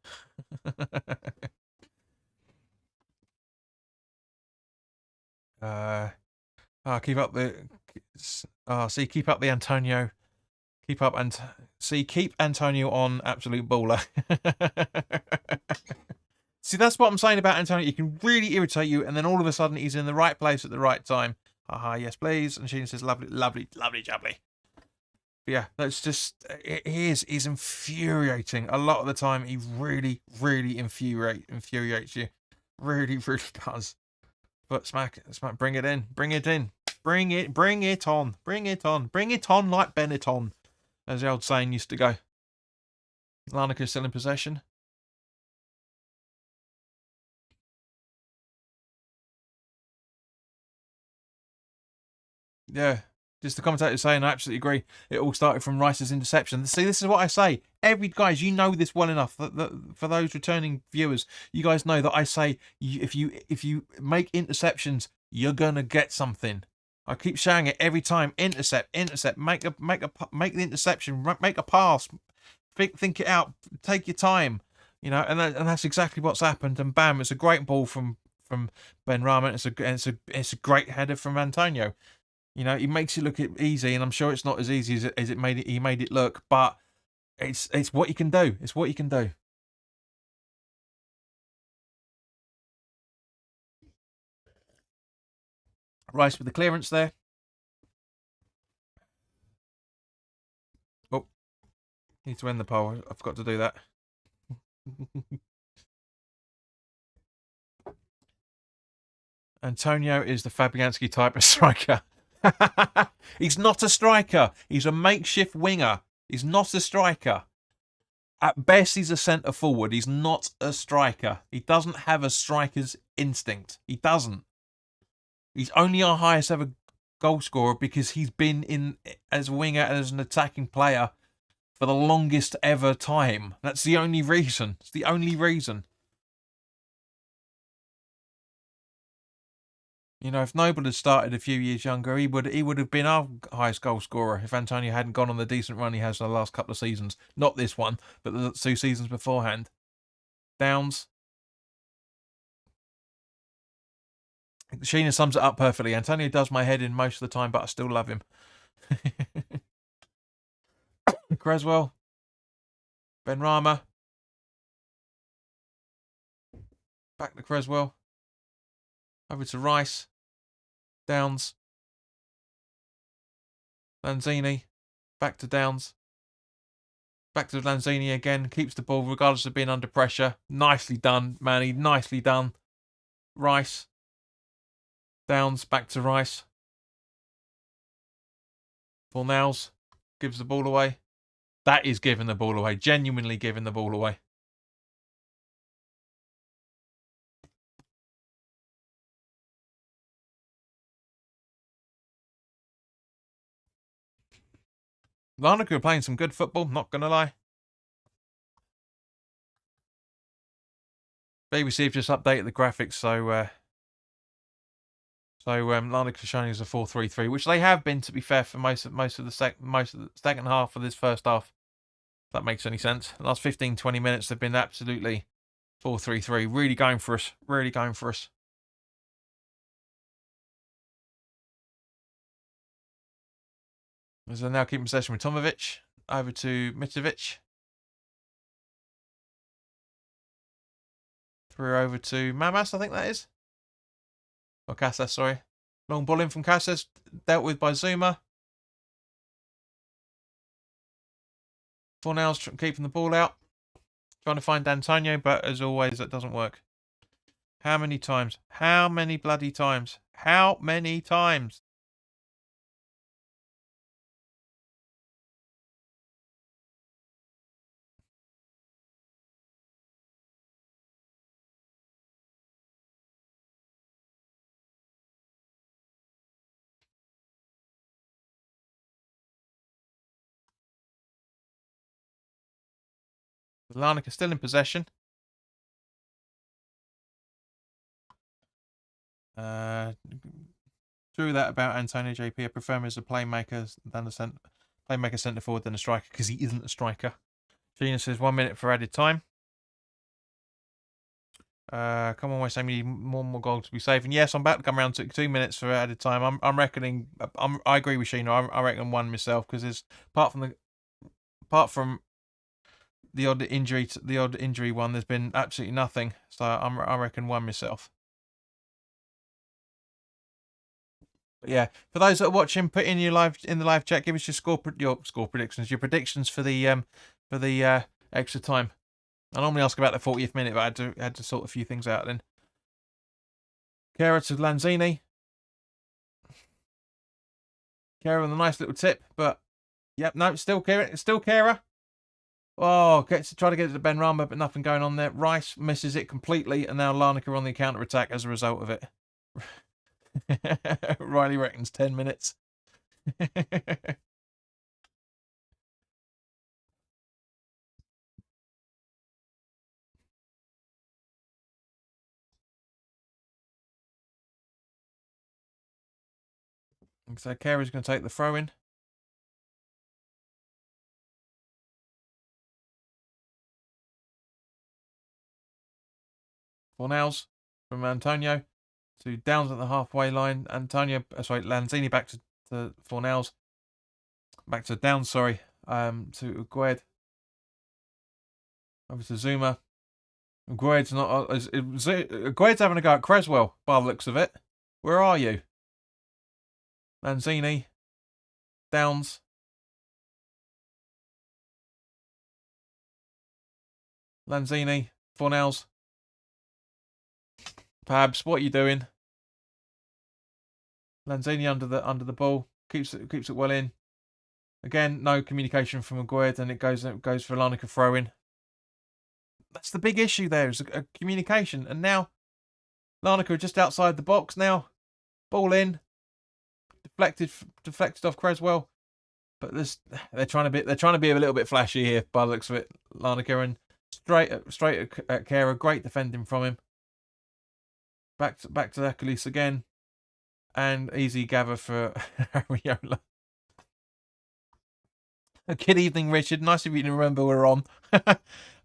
Speaker 1: Keep up the. Keep up the Antonio. Keep Antonio on absolute baller. See, that's what I'm saying about Antonio. He can really irritate you, and then all of a sudden he's in the right place at the right time. Haha, yes, please. And Sheena says, lovely, jubbly. But yeah, that's just, he's infuriating. A lot of the time, he really infuriates you. Really does. But Smack, bring it in. Bring it on. Bring it on like Benetton, as the old saying used to go. Larnaca still in possession. Yeah, just the commentator saying, I absolutely agree. It all started from Rice's interception. See, this is what I say. Guys, you know this well enough. That for those returning viewers, you guys know that I say if you make interceptions, you're gonna get something. I keep showing it every time. Intercept. Make the interception. Make a pass. Think it out. Take your time. You know, and that's exactly what's happened. And bam, it's a great ball from Benrahma. It's a great header from Antonio. You know, he makes it look easy, and I'm sure it's not as easy as it made it. He made it look, but it's what you can do. It's what you can do. Rice with the clearance there. Oh, need to end the poll. I forgot to do that. Antonio is the Fabianski type of striker. He's not a striker. He's a makeshift winger. He's not a striker. At best, he's a centre forward. He's not a striker. He doesn't have a striker's instinct. He doesn't. He's only our highest ever goal scorer because he's been in as a winger and as an attacking player for the longest ever time. That's the only reason. It's the only reason. You know, if Noble had started a few years younger, he would have been our highest goal scorer if Antonio hadn't gone on the decent run he has in the last couple of seasons. Not this one, but the 2 seasons beforehand. Downs. Sheena sums it up perfectly. Antonio does my head in most of the time, but I still love him. Creswell. Benrahma. Back to Creswell. Over to Rice. Downs. Lanzini. Back to Downs. Back to Lanzini again. Keeps the ball regardless of being under pressure. Nicely done, Manny. Nicely done. Rice. Downs. Back to Rice. Fornals. Gives the ball away. That is giving the ball away. Genuinely giving the ball away. Larnaca are playing some good football, not going to lie. BBC have just updated the graphics, so Larnaca showing as a 4-3-3, which they have been, to be fair, for most of the second half of this first half. If that makes any sense. The last 15-20 minutes they've been absolutely 4-3-3, really going for us, really going for us. As they're now keeping possession with Tomovic. Over to Mitrovic. Through over to Mamas, I think that is. Or Casas, sorry. Long ball in from Casas. Dealt with by Zuma. Fornals keeping the ball out. Trying to find Antonio, but as always, that doesn't work. How many times? How many bloody times? How many times? Larnaca still in possession. True that about Antonio JP. I prefer him as a playmaker than a centre forward than a striker because he isn't a striker. Gina says 1 minute for added time. Come on, West Ham, you need more goals to be safe. And yes, I'm about to come around to 2 minutes for added time. I'm reckoning. I agree with Sheena. I reckon 1 myself because there's apart from the odd injury one, there's been absolutely nothing. So I reckon 1 myself. But yeah, for those that are watching, put in the live chat. Give us your score predictions, your predictions for the extra time. I normally ask about the 40th minute, but I had to sort a few things out then. Kara to Lanzini. Kara with a nice little tip, but yep, no, still Kara. Oh, try to get it to Benrahma, but nothing going on there. Rice misses it completely, and now Larnaca on the counter attack as a result of it. Riley reckons 10 minutes. So Kara's going to take the throw in. Fornals from Antonio to Downs at the halfway line. Lanzini back to Fornals. Back to Downs, sorry. To Ugued. Over to Zuma. Ugued's not. Ugued's having a go at Creswell by the looks of it. Where are you? Lanzini. Downs. Lanzini. Fornals. Pabs, what are you doing? Lanzini under the ball. Keeps it well in. Again, no communication from Aguirre, and it goes for Larnaca throw-in. That's the big issue there, is a communication. And now, Larnaca just outside the box now. Ball in. Deflected off Creswell. But they're trying to be a little bit flashy here by the looks of it. Larnaca, and straight at Kara. Great defending from him. Back to Hercules again. And easy gather for Ariola. Good evening, Richard. Nice of you to remember we're on.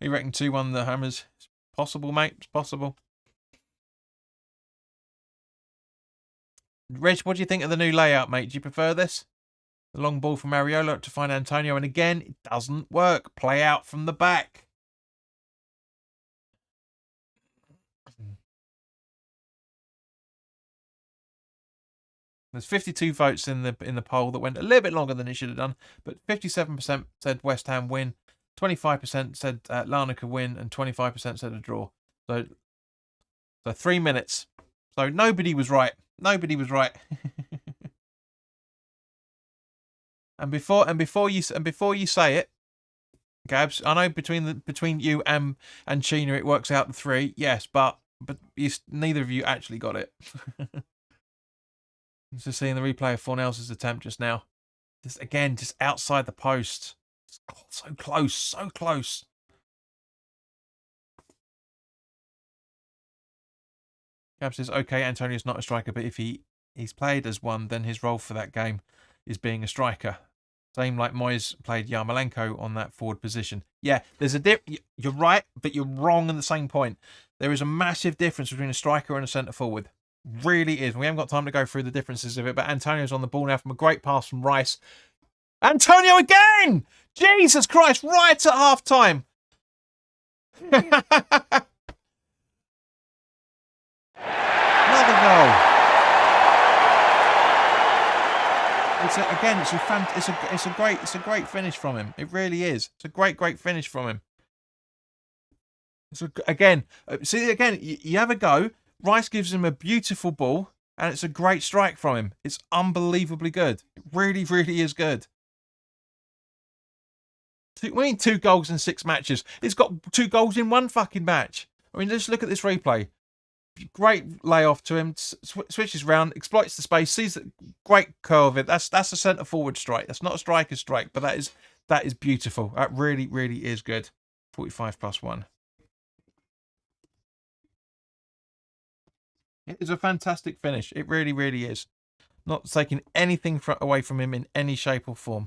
Speaker 1: You reckon 2-1 the Hammers? It's possible, mate. It's possible. Rich, what do you think of the new layout, mate? Do you prefer this? The long ball from Ariola to find Antonio. And again, it doesn't work. Play out from the back. There's 52 votes in the poll that went a little bit longer than it should have done, but 57% said West Ham win, 25% said Larnaca win, and 25% said a draw. So 3 minutes. So nobody was right. Nobody was right. and before you say it, Gabs, I know between you and Sheena it works out the 3. Yes, but neither of you actually got it. Just seeing the replay of Fornell's attempt just now. Just outside the post. So close, so close. Gab says, okay, Antonio's not a striker, but if he's played as one, then his role for that game is being a striker. Same like Moyes played Yarmolenko on that forward position. Yeah, there's a you're right, but you're wrong in the same point. There is a massive difference between a striker and a centre forward. Really is. We haven't got time to go through the differences of it, but Antonio's on the ball now from a great pass from Rice. Antonio again! Jesus Christ, right at half time. Another goal. It's a great finish from him. It really is. It's a great finish from him. You have a go. Rice gives him a beautiful ball, and it's a great strike from him. It's unbelievably good. It really, really is good. We mean 2 goals in 6 matches. It's got 2 goals in 1 fucking match. I mean, just look at this replay. Great layoff to him. Switches round, exploits the space, sees the great curl of it. That's a centre forward strike. That's not a striker strike, but that is beautiful. That really, really is good. 45 plus 1. It is a fantastic finish. It really, really is. Not taking anything away from him in any shape or form.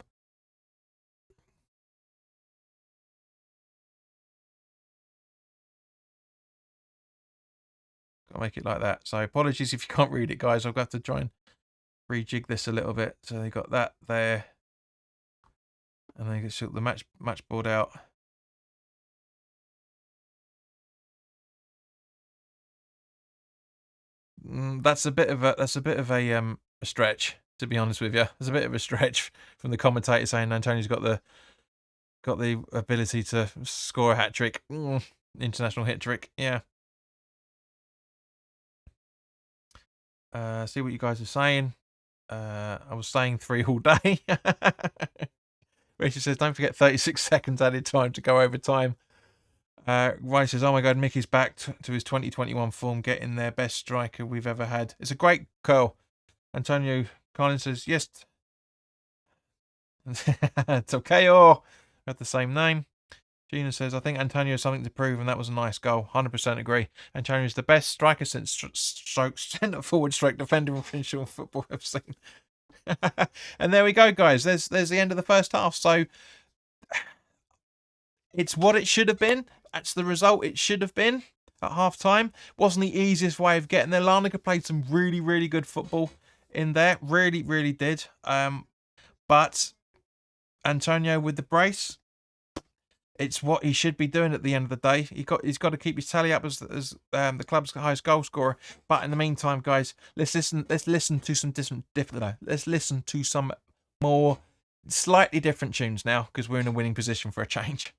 Speaker 1: Got to make it like that. So apologies if you can't read it, guys. I've got to try and rejig this a little bit. So they got that there. And then sort the match board out. That's a bit of a stretch, to be honest with you. There's a bit of a stretch from the commentator saying Antonio's got the ability to score a hat trick, international hit trick. Yeah. See what you guys are saying. I was saying 3 all day. Rachel says, don't forget 36 seconds added time to go over time. Ryan says, oh my God, Mickey's back to his 2021 form, getting their best striker we've ever had. It's a great curl. Antonio Collins says, yes. It's okay, or got the same name. Gina says, I think Antonio has something to prove, and that was a nice goal. 100% agree. Antonio is the best striker since centre forward stroke defender in professional football I've seen. And there we go, guys. There's the end of the first half. So it's what it should have been. That's the result it should have been at half time. Wasn't the easiest way of getting there. Larnaca played some really, really good football in there. Really, really did. But Antonio with the brace, it's what he should be doing at the end of the day. He's got to keep his tally up as the club's highest goal scorer. But in the meantime, guys, let's listen to some more slightly different tunes now, because we're in a winning position for a change.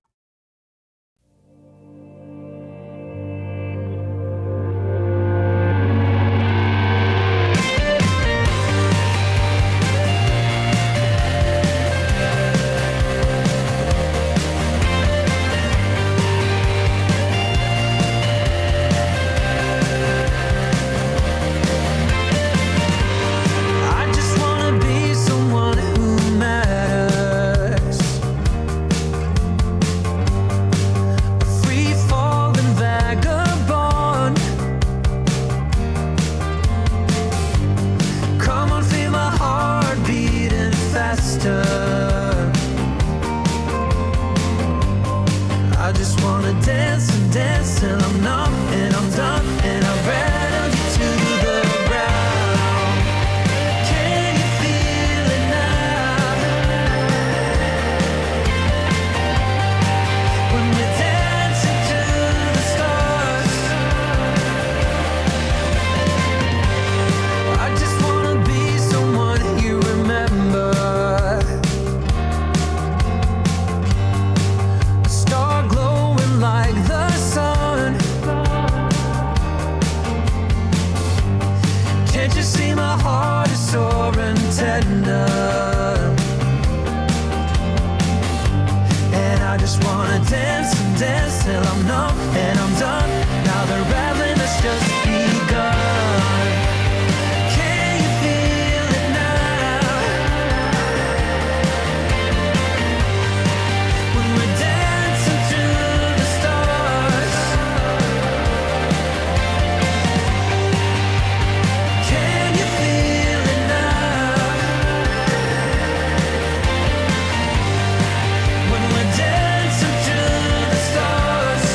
Speaker 2: I just wanna be someone who matters. Can't you see my heart is sore and tender? And I just wanna dance and dance till I'm numb and I'm done. Now the rattling has just begun. Can you feel it now? When we're dancing through the stars. Can you feel it now? When we're dancing through the stars.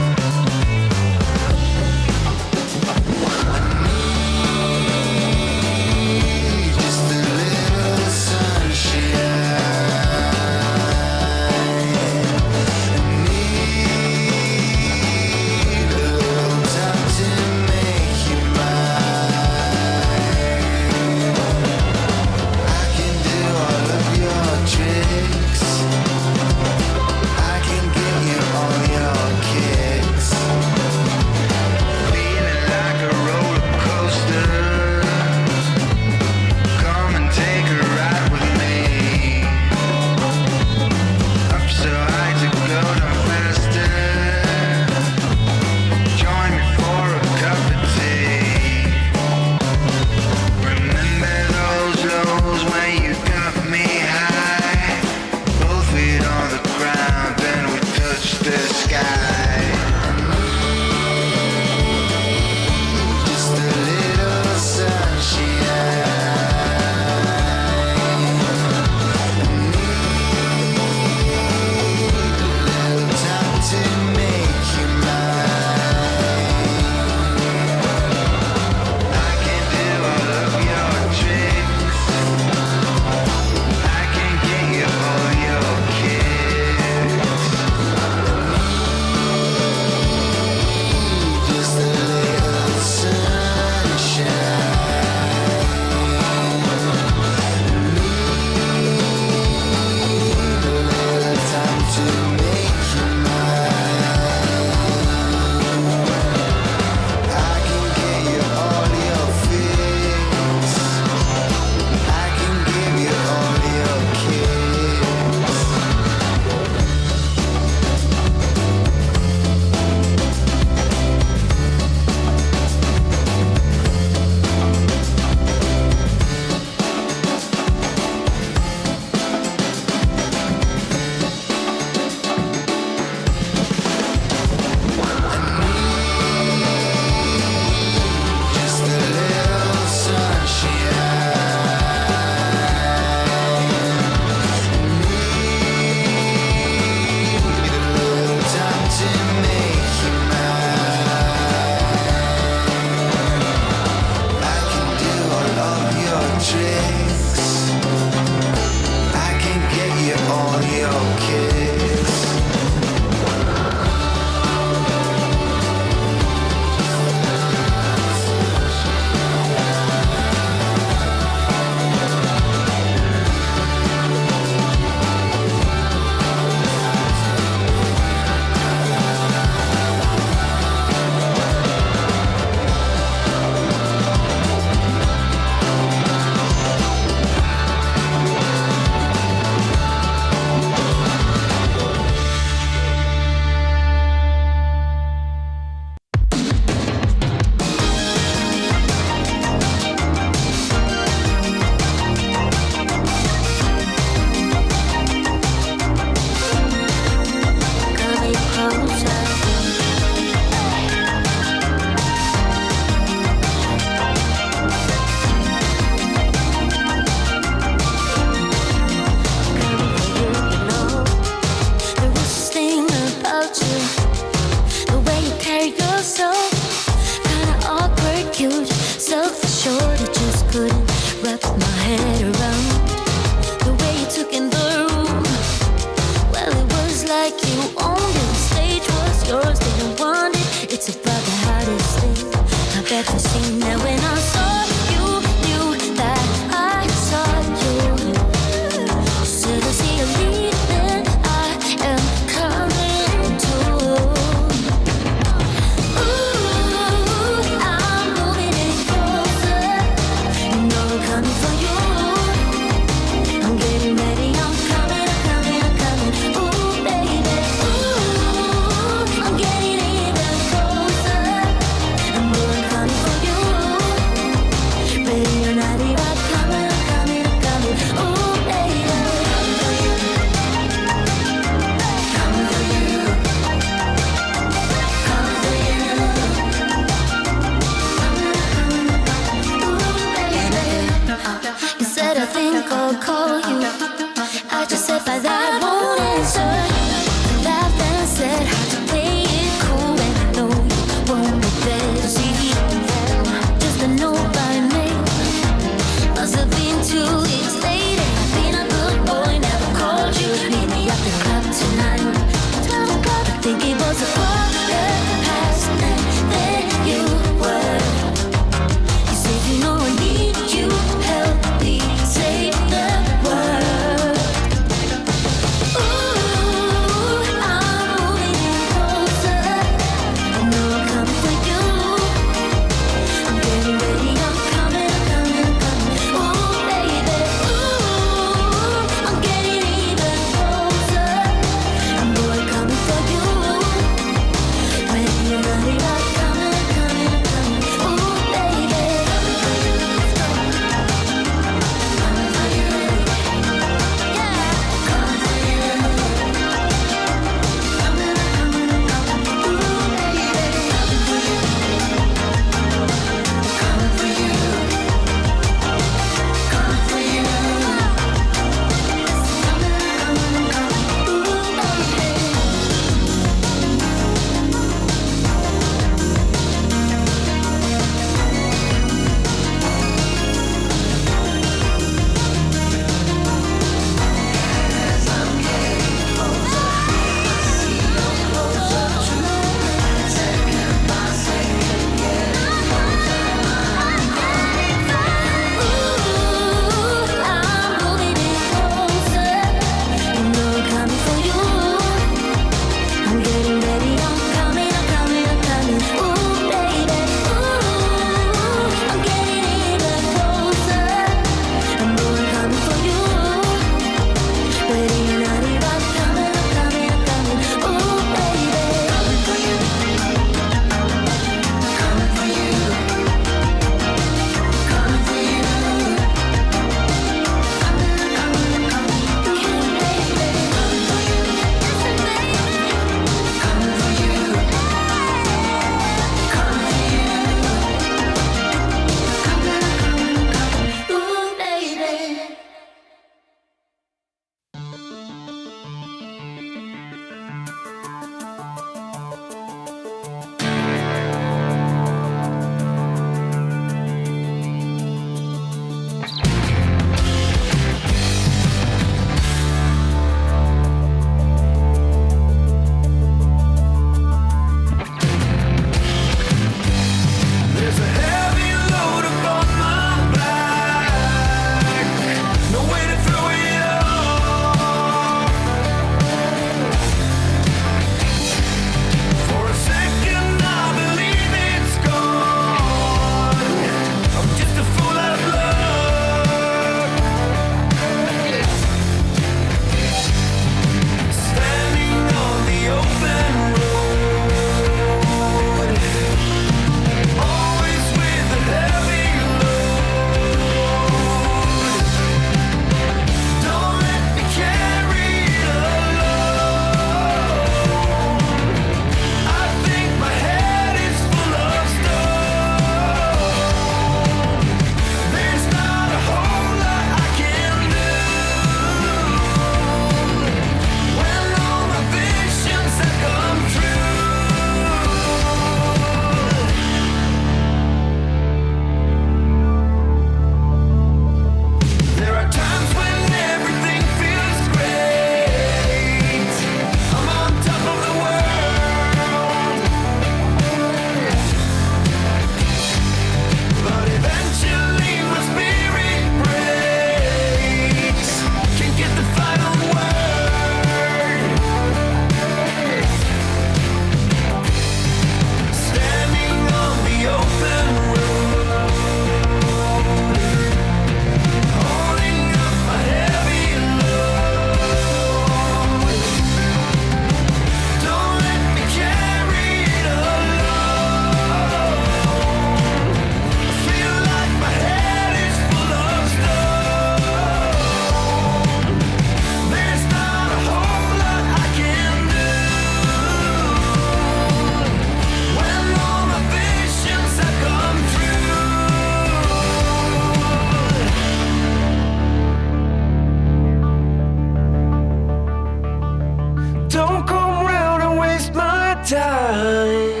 Speaker 2: Don't come round and waste my time.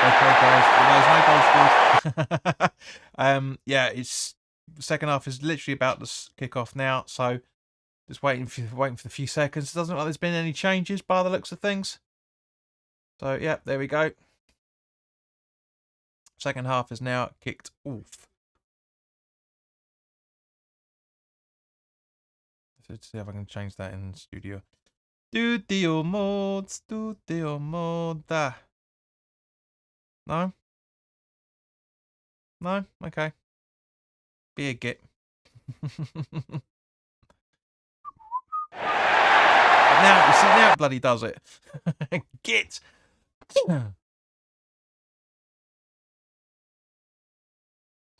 Speaker 1: Okay, guys. Well, there's no goal scored. Yeah, it's the second half is literally about to kick off now. So just waiting for the few seconds. It doesn't look like there's been any changes by the looks of things. So yeah, there we go. Second half is now kicked off. Let's see if I can change that in studio. Studio mode. No? No? Okay. Be a git. Now, you see, now it bloody does it. Git!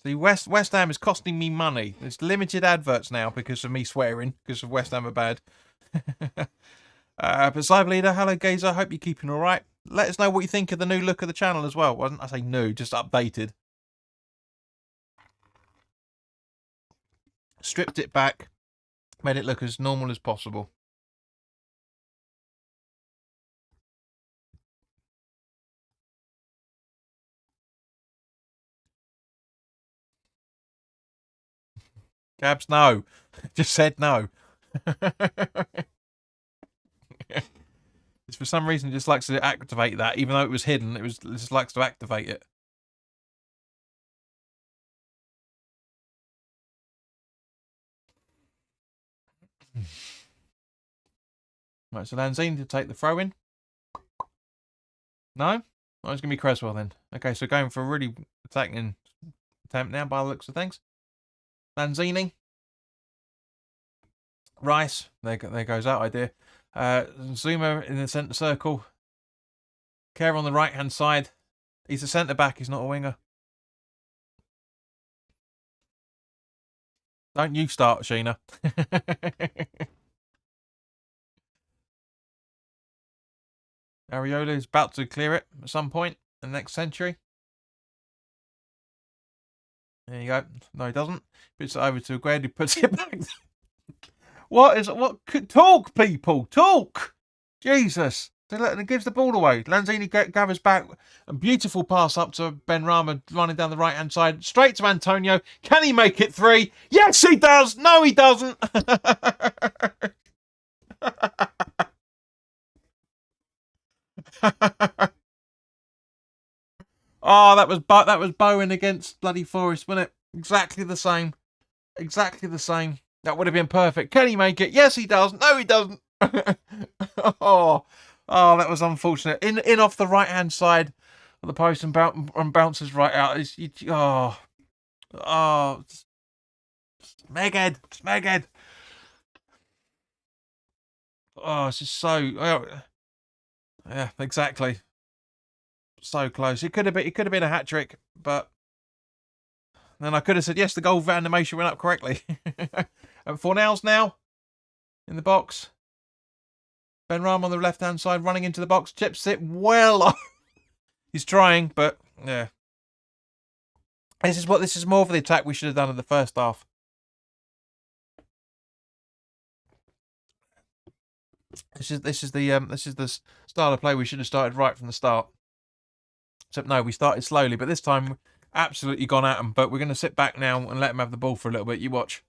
Speaker 1: See, West Ham is costing me money. There's limited adverts now because of me swearing, because of West Ham are bad. But Cyber Leader, hello Gazer, hope you're keeping alright. Let us know what you think of the new look of the channel as well. Wasn't I say new, just updated. Stripped it back, made it look as normal as possible. Gabs, no. Just said no. It's for some reason it just likes to activate that, even though it was hidden. It just likes to activate it. Right, so Lanzini to take the throw in. No? Oh, it's going to be Creswell then. Okay, so going for a really attacking attempt now by the looks of things. Lanzini. Rice. There goes that idea. Zuma in the centre circle. Kerr on the right-hand side. He's a centre-back. He's not a winger. Don't you start, Sheena. Areola is about to clear it at some point in the next century. There you go. No, he doesn't. Puts it over to Aguerd, who puts it back. What? Talk, people. Talk. Jesus. He gives the ball away. Lanzini gathers back. A beautiful pass up to Ben Rama running down the right-hand side. Straight to Antonio. Can he make it 3? Yes, he does. No, he doesn't. Oh, that was Bowen against bloody Forest, wasn't it? Exactly the same. Exactly the same. That would have been perfect. Can he make it? Yes, he does. No, he doesn't. Oh, that was unfortunate. In off the right-hand side of the post and bounces right out. Smeghead. Oh, it's just so. Yeah, exactly. So close. It could have been a hat trick, but then I could have said yes. The goal animation went up correctly. And Fornell's now in the box. Ben Ram on the left-hand side, running into the box, chips it well. He's trying, but yeah. This is more of the attack we should have done in the first half. This is the style of play we should have started right from the start. Except no, we started slowly, but this time absolutely gone at them. But we're going to sit back now and let them have the ball for a little bit. You watch.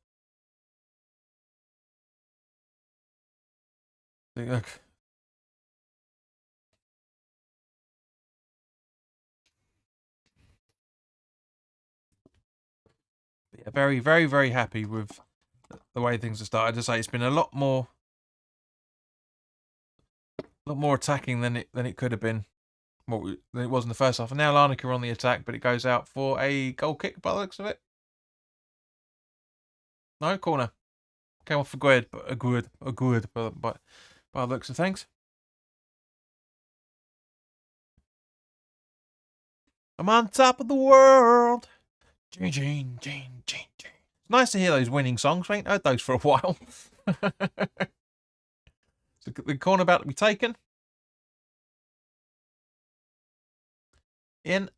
Speaker 1: Look. Yeah, very, very, very happy with the way things have started. To say it's been a lot more attacking than it could have been. Than it was in the first half. And now Larnaca on the attack, but it goes out for a goal kick by the looks of it. No, corner. Came off for Aguerd, but by the looks of things. I'm on top of the world. It's nice to hear those winning songs. We ain't heard those for a while. So the corner about to be taken. In.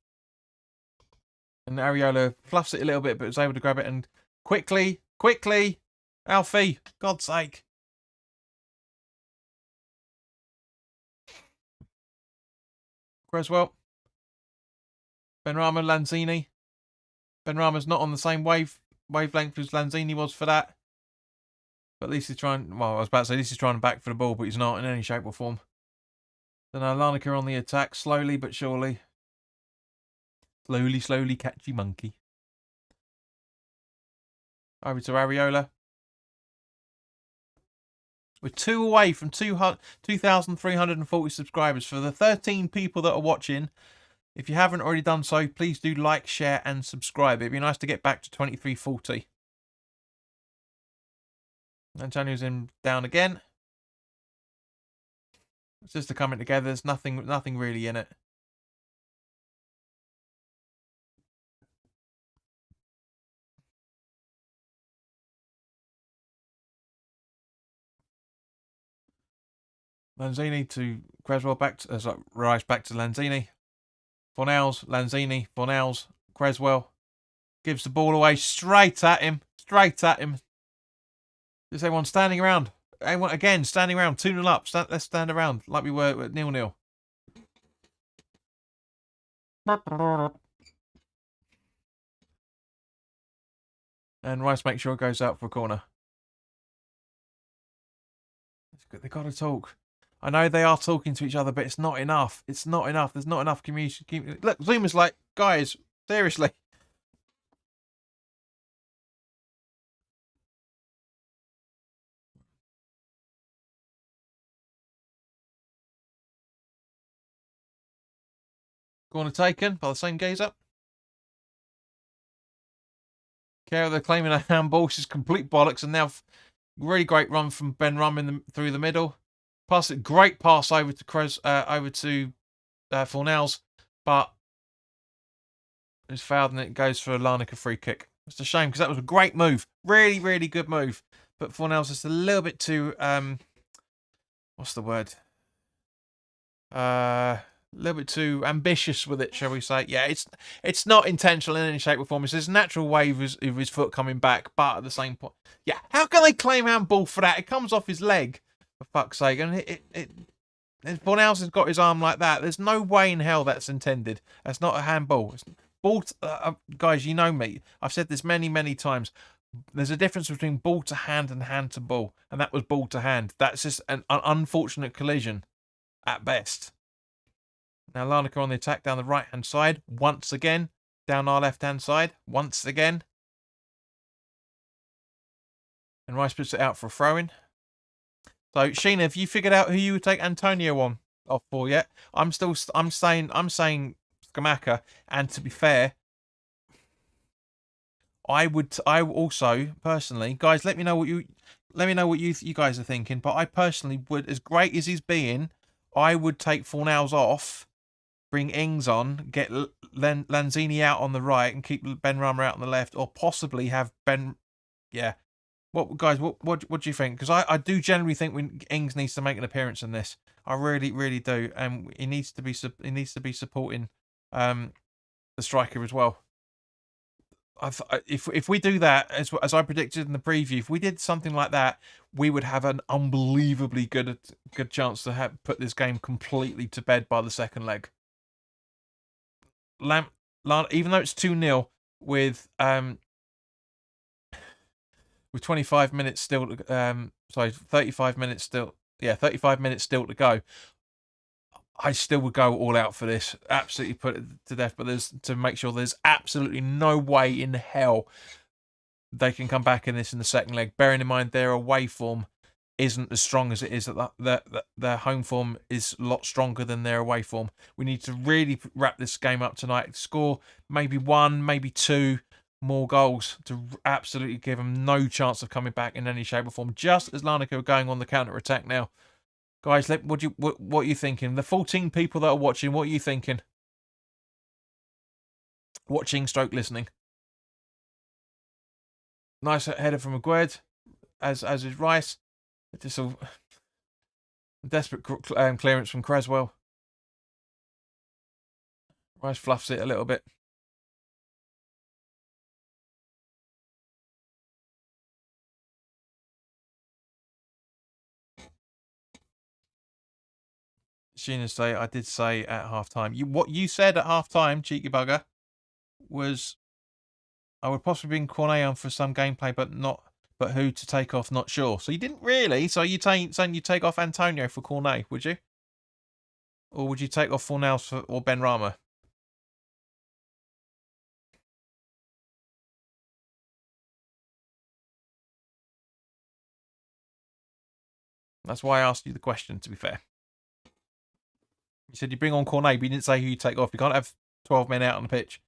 Speaker 1: And Areola fluffs it a little bit, but was able to grab it and quickly. Alfie, God's sake. Creswell. Benrahma, Lanzini. Benrahma's not on the same wavelength as Lanzini was for that. But at least he's trying... Well, I was about to say at least he's trying to back for the ball, but he's not in any shape or form. Then Larnaca on the attack, slowly but surely. Slowly, catchy monkey. Over to Areola. We're 2 away from 2,340 subscribers. For the 13 people that are watching, if you haven't already done so, please do like, share, and subscribe. It'd be nice to get back to 2340. Antonio's in down again. It's just a coming together. There's nothing really in it. Lanzini to Creswell, Rice back to Lanzini. Fornals, Lanzini, Fornals, Creswell. Gives the ball away straight at him. Straight at him. Is everyone standing around? Everyone, again, standing around. 2-0 up. Let's stand around like we were at 0-0. And Rice makes sure it goes out for a corner. They've got to talk. I know they are talking to each other, but it's not enough. It's not enough. There's not enough communication. Look, Zuma's like, guys, seriously. Corner taken by the same gazer. Care they're claiming a handball. This is complete bollocks. And now, really great run from Benrahma through the middle. Great pass over to Fornals, but it's fouled and it goes for a Larnaca free kick. It's a shame because that was a great move, really good move. But Fornals is a little bit too what's the word? A little bit too ambitious with it, shall we say? Yeah, it's not intentional in any shape or form. It's his natural wave of his foot coming back, but at the same point, yeah. How can they claim handball for that? It comes off his leg. For fuck's sake. And Fornals has got his arm like that. There's no way in hell that's intended. That's not a handball. Guys, you know me. I've said this many times. There's a difference between ball to hand and hand to ball. And that was ball to hand. That's just an unfortunate collision at best. Now Larnaca on the attack down the right-hand side. Once again. Down our left-hand side. Once again. And Rice puts it out for a throw-in. So, Sheena, have you figured out who you would take Antonio off for yet? I'm saying Scamacca, and to be fair, I also personally, guys, let me know what you guys are thinking. But I personally would, as great as he's being, I would take Fornals off, bring Ings on, get Lanzini out on the right, and keep Benrahma out on the left, or possibly have yeah. What guys? What do you think? Because I do generally think Ings needs to make an appearance in this. I really do, and he needs to be supporting the striker as well. If we do that as I predicted in the preview, if we did something like that, we would have an unbelievably good chance to put this game completely to bed by the second leg. Even though it's 2-0 with 25 minutes still, 35 minutes still. Yeah, 35 minutes still to go. I still would go all out for this. Absolutely put it to death. But to make sure there's absolutely no way in hell they can come back in this in the second leg. Bearing in mind their away form isn't as strong as it is. Their home form is a lot stronger than their away form. We need to really wrap this game up tonight. Score maybe 1, maybe 2 more goals to absolutely give them no chance of coming back in any shape or form. Just as Larnaca are going on the counter attack now, guys. What are you thinking? The 14 people that are watching, what are you thinking? Watching, stroke listening. Nice header from Aguerd, as is Rice. Just a desperate clearance from Creswell. Rice fluffs it a little bit. Sheena say, I did say at half time. What you said at half time, cheeky bugger, was I would possibly bring Cornet on for some gameplay, but who to take off, not sure. So you didn't really. So you saying you take off Antonio for Cornet, would you? Or would you take off Fornals or Ben Rama? That's why I asked you the question, to be fair. You said you bring on Cornet, but you didn't say who you take off. You can't have 12 men out on the pitch.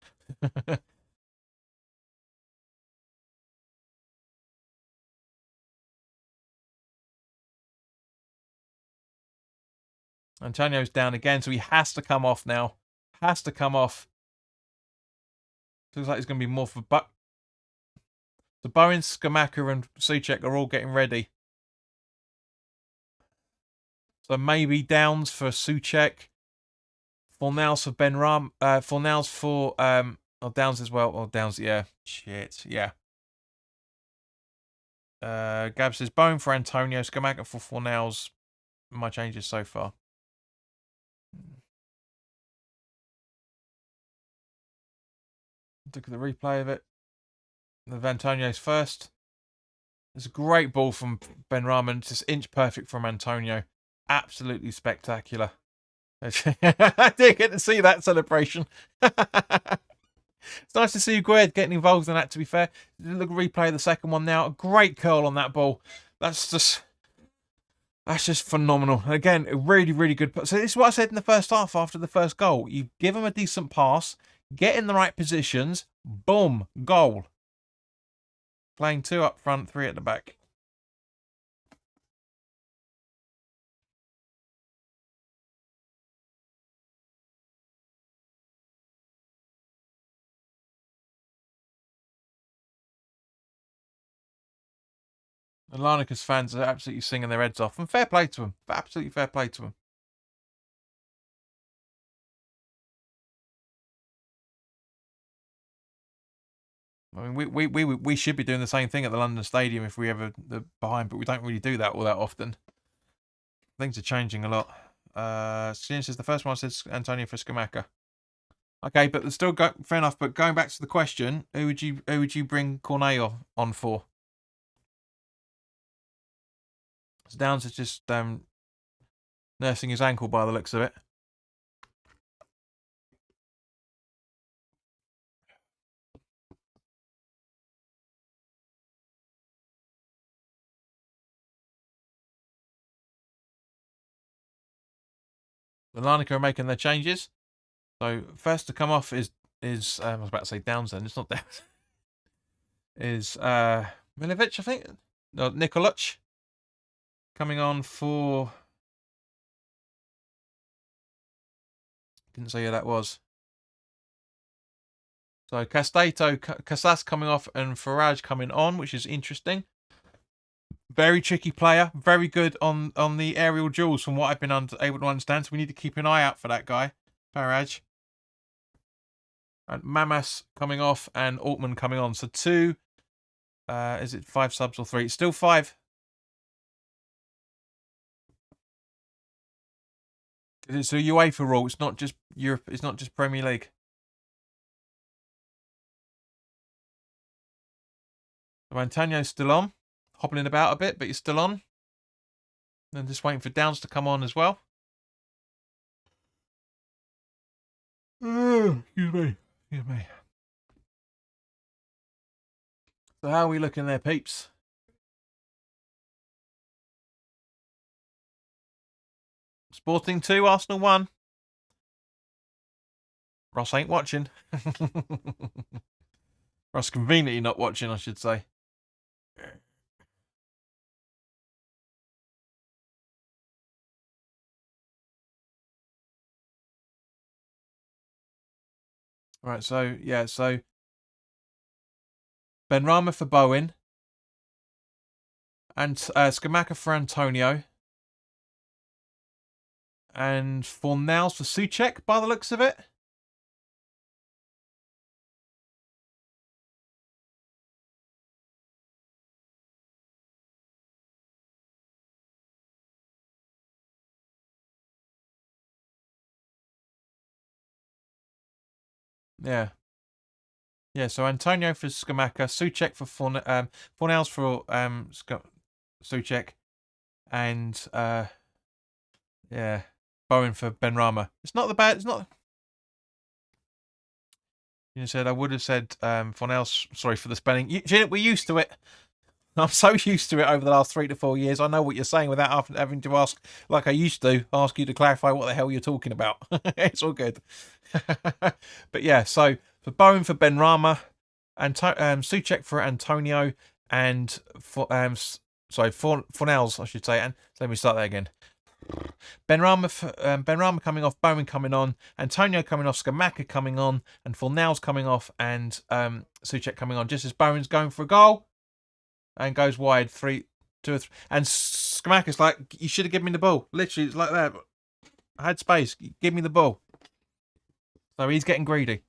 Speaker 1: Antonio's down again, so he has to come off now. Has to come off. Looks like he's going to be more for Buck. So Bowen, Skamaka, and Souček are all getting ready. So maybe Downs for Souček. Fornals for Ben Ram. Fornals for Downs as well. Oh, Downs, yeah. Shit, yeah. Gab says Bowen for Antonio, Skamaka for Fornals. My changes so far. Look at the replay of it. The Antonio's first. It's a great ball from Ben Rahman. Just inch perfect from Antonio. Absolutely spectacular. I did get to see that celebration. It's nice to see Gued getting involved in that, to be fair. Look at replay of the second one now. A great curl on that ball. That's just phenomenal. Again, a really, really good. So this is what I said in the first half after the first goal. You give them a decent pass, get in the right positions, boom, goal. Playing 2 up front, 3 at the back. The Larnaca's fans are absolutely singing their heads off. And fair play to them. Absolutely fair play to them. I mean, we should be doing the same thing at the London Stadium if we ever the behind, but we don't really do that all that often. Things are changing a lot. Since the first one says Antonio for Skamaka. Okay, but still fair enough. But going back to the question, who would you bring Cornet on for? So Downs is just nursing his ankle by the looks of it. The Larnaca are making their changes. So first to come off is I was about to say Downs then. It's not Downs. Is Milivovic, I think. No, Nikolic. Coming on for... Didn't say who that was. So Casas coming off and Farage coming on, which is interesting. Very tricky player. Very good on the aerial duels from what I've been able to understand. So we need to keep an eye out for that guy. Farage. And Mamas coming off and Altman coming on. So 2... is it 5 subs or 3? It's still 5. It's a UEFA rule. It's not just Europe. It's not just Premier League. So Antonio's still on, hobbling about a bit, but he's still on. And just waiting for Downs to come on as well. Excuse me. So how are we looking there, peeps? Sporting 2, Arsenal 1. Ross ain't watching. Ross conveniently not watching, I should say. Right, so yeah, so Benrahma for Bowen and Skamaka for Antonio and Fornals for Souček by the looks of it. Yeah. Yeah, so Antonio for Skamaka, Souček for Fornals for Souček, and yeah, Bowen for Benrahma. It's not the bad. It's not. You said I would have said Fornals. Sorry for the spelling. We're used to it. I'm so used to it over the last 3 to 4 years. I know what you're saying without having to ask, like I used to, ask you to clarify what the hell you're talking about. It's all good. But yeah, so for Bowen for Benrahma, and Souček for Antonio, and for Fornals, I should say. And so let me start that again. Benrahma coming off, Bowen coming on, Antonio coming off, Skamaka coming on, and Fornals coming off, and Souček coming on. Just as Bowen's going for a goal. And goes wide, 2 or 3. And Skamaka's like, you should have given me the ball. Literally, it's like that. I had space. Give me the ball. So he's getting greedy.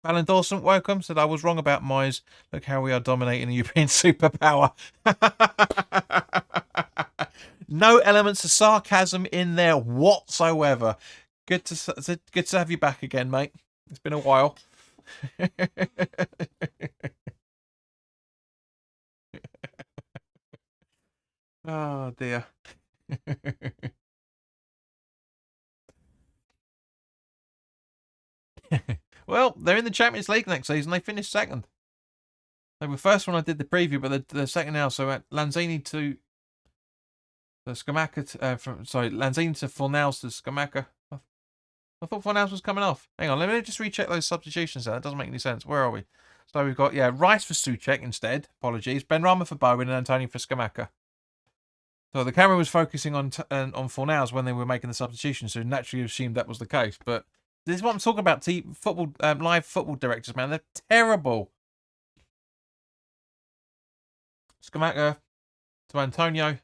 Speaker 1: Alan Dawson, welcome. Said I was wrong about Moyes. Look how we are dominating the European superpower. No elements of sarcasm in there whatsoever. Good to have you back again, mate. It's been a while. Oh dear. Well, they're in the Champions League next season. They finished second. They were first when I did the preview, but they're second now. So Lanzini to the Skamaka. Lanzini to Fornals to Skamaka. I thought Fornals was coming off. Hang on, let me just recheck those substitutions. That doesn't make any sense. Where are we? So we've got Rice for Souček instead. Apologies. Benrahma for Bowen and Antonio for Skamaka. So the camera was focusing on Fornals when they were making the substitution, so naturally assumed that was the case. But this is what I'm talking about. Football, live football directors, man, they're terrible. Skamaka to Antonio.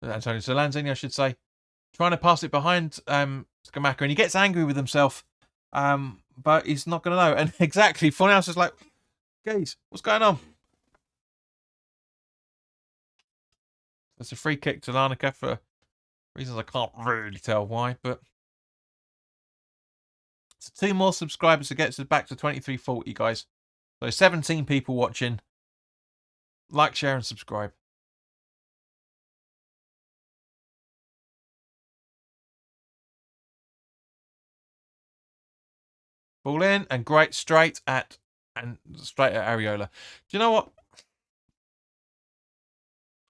Speaker 1: To Lanzini, I should say, trying to pass it behind Skamaka, and he gets angry with himself, but he's not going to know. And exactly, Fornals is like, "Guys, what's going on?" It's a free kick to Larnaca for reasons I can't really tell why, but so 2 more subscribers to get us back to 2340, guys. So 17 people watching. Like, share, and subscribe. Ball in and great straight at Areola. Do you know what?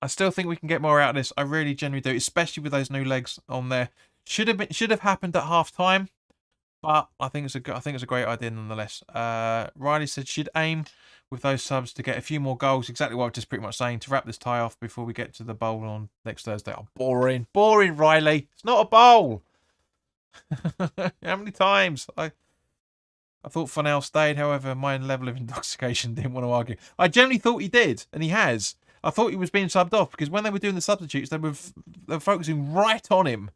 Speaker 1: I still think we can get more out of this. I really genuinely do, especially with those new legs on there. Should have happened at half time, but I think it's a great idea nonetheless. Riley said should aim with those subs to get a few more goals. Exactly what I was just pretty much saying to wrap this tie off before we get to the bowl on next Thursday. Oh, boring, Riley. It's not a bowl. How many times? I thought Fornals stayed. However, my level of intoxication didn't want to argue. I generally thought he did, and he has. I thought he was being subbed off because when they were doing the substitutes, they were focusing right on him.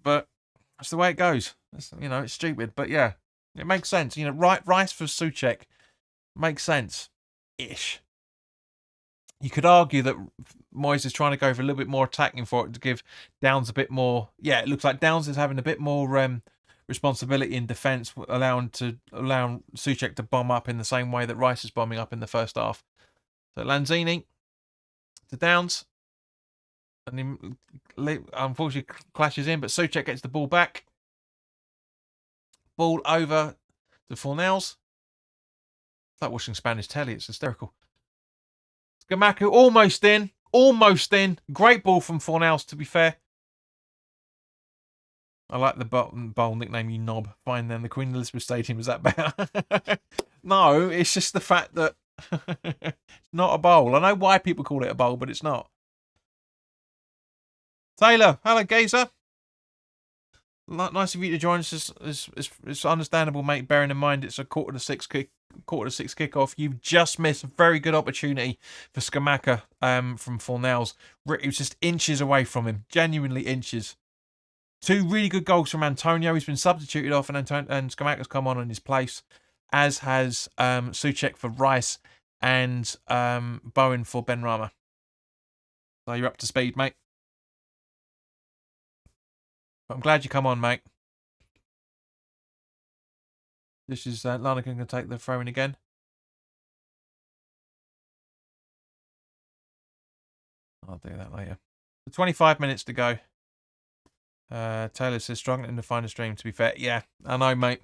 Speaker 1: But that's the way it goes. It's stupid, but yeah, it makes sense. Rice for Souček makes sense, ish. You could argue that Moyes is trying to go for a little bit more attacking for it to give Downs a bit more. Yeah, it looks like Downs is having a bit more responsibility in defence, allowing Souček to bomb up in the same way that Rice is bombing up in the first half. So Lanzini to Downs, and he unfortunately clashes in, but Souček gets the ball back. Ball over to Fornals. It's like watching Spanish telly. It's hysterical. Skamaka almost in. Great ball from Fornals, to be fair. I like the bowl nickname, you knob. Fine then, the Queen Elizabeth Stadium, is that better? No, it's just the fact that it's not a bowl. I know why people call it a bowl, but it's not. Taylor, hello, Gazer. Nice of you to join us. It's understandable, mate. Bearing in mind it's a quarter to six kickoff. You've just missed a very good opportunity for Skamaka from Fornals. It was just inches away from him, genuinely inches. 2 really good goals from Antonio. He's been substituted off, and Skamaka's come on in his place, as has Souček for Rice and Bowen for Benrahma. So you're up to speed, mate. I'm glad you come on, mate. This is Larnaca going to take the throw in again. I'll do that later. 25 minutes to go. Taylor says struggling to find a stream. To be fair, yeah, I know, mate.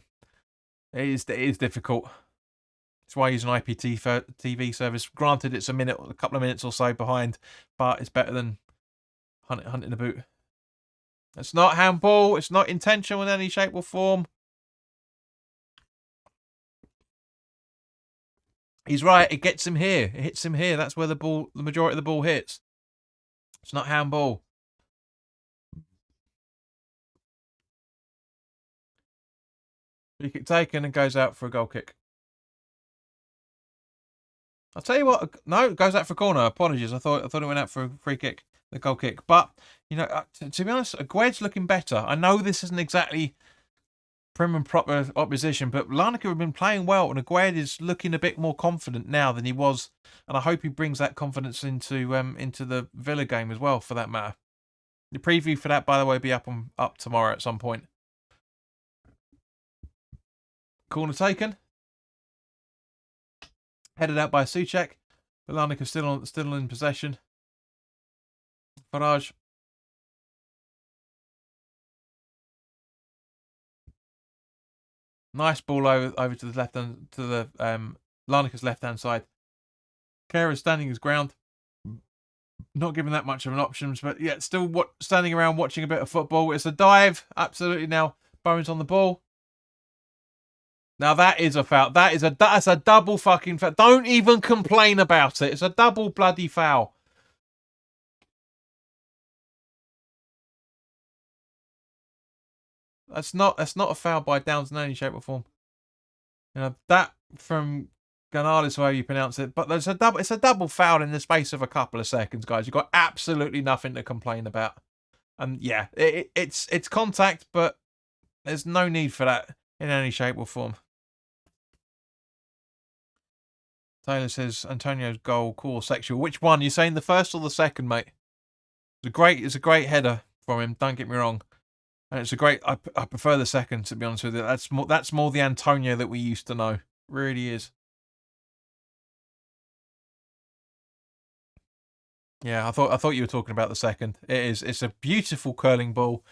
Speaker 1: It is difficult. That's why I use an IPTV service. Granted, it's a couple of minutes or so behind, but it's better than hunting a boot. It's not handball. It's not intentional in any shape or form. He's right. It gets him here. It hits him here. That's where the majority of the ball hits. It's not handball. Free kick taken and goes out for a goal kick. I'll tell you what. No, it goes out for a corner. Apologies. I thought it went out for a free kick, the goal kick. But you know, to be honest, Agued's looking better. I know this isn't exactly prim and proper opposition, but Larnaca have been playing well, and Agued is looking a bit more confident now than he was. And I hope he brings that confidence into the Villa game as well, for that matter. The preview for that, by the way, will be up tomorrow at some point. Corner taken. Headed out by Souček. But Larnaca still in possession. Farage. Nice ball over to the left hand, to the Larnaca's left hand side. Kara standing his ground. Not giving that much of an option, but yeah, still standing around watching a bit of football. It's a dive. Absolutely now. Bowen's on the ball. Now that is a foul. That's a double fucking foul. Don't even complain about it. It's a double bloody foul. That's not a foul by Downs in any shape or form. You know, that from Ganardis, however you pronounce it, but it's a double foul in the space of a couple of seconds, guys. You've got absolutely nothing to complain about. And yeah, it's contact, but there's no need for that in any shape or form. Taylor says Antonio's goal, cool, sexual. Which one? You saying the first or the second, mate? It's a great header from him. Don't get me wrong, and it's a great. I prefer the second, to be honest with you. That's more the Antonio that we used to know. It really is. Yeah, I thought you were talking about the second. It is. It's a beautiful curling ball.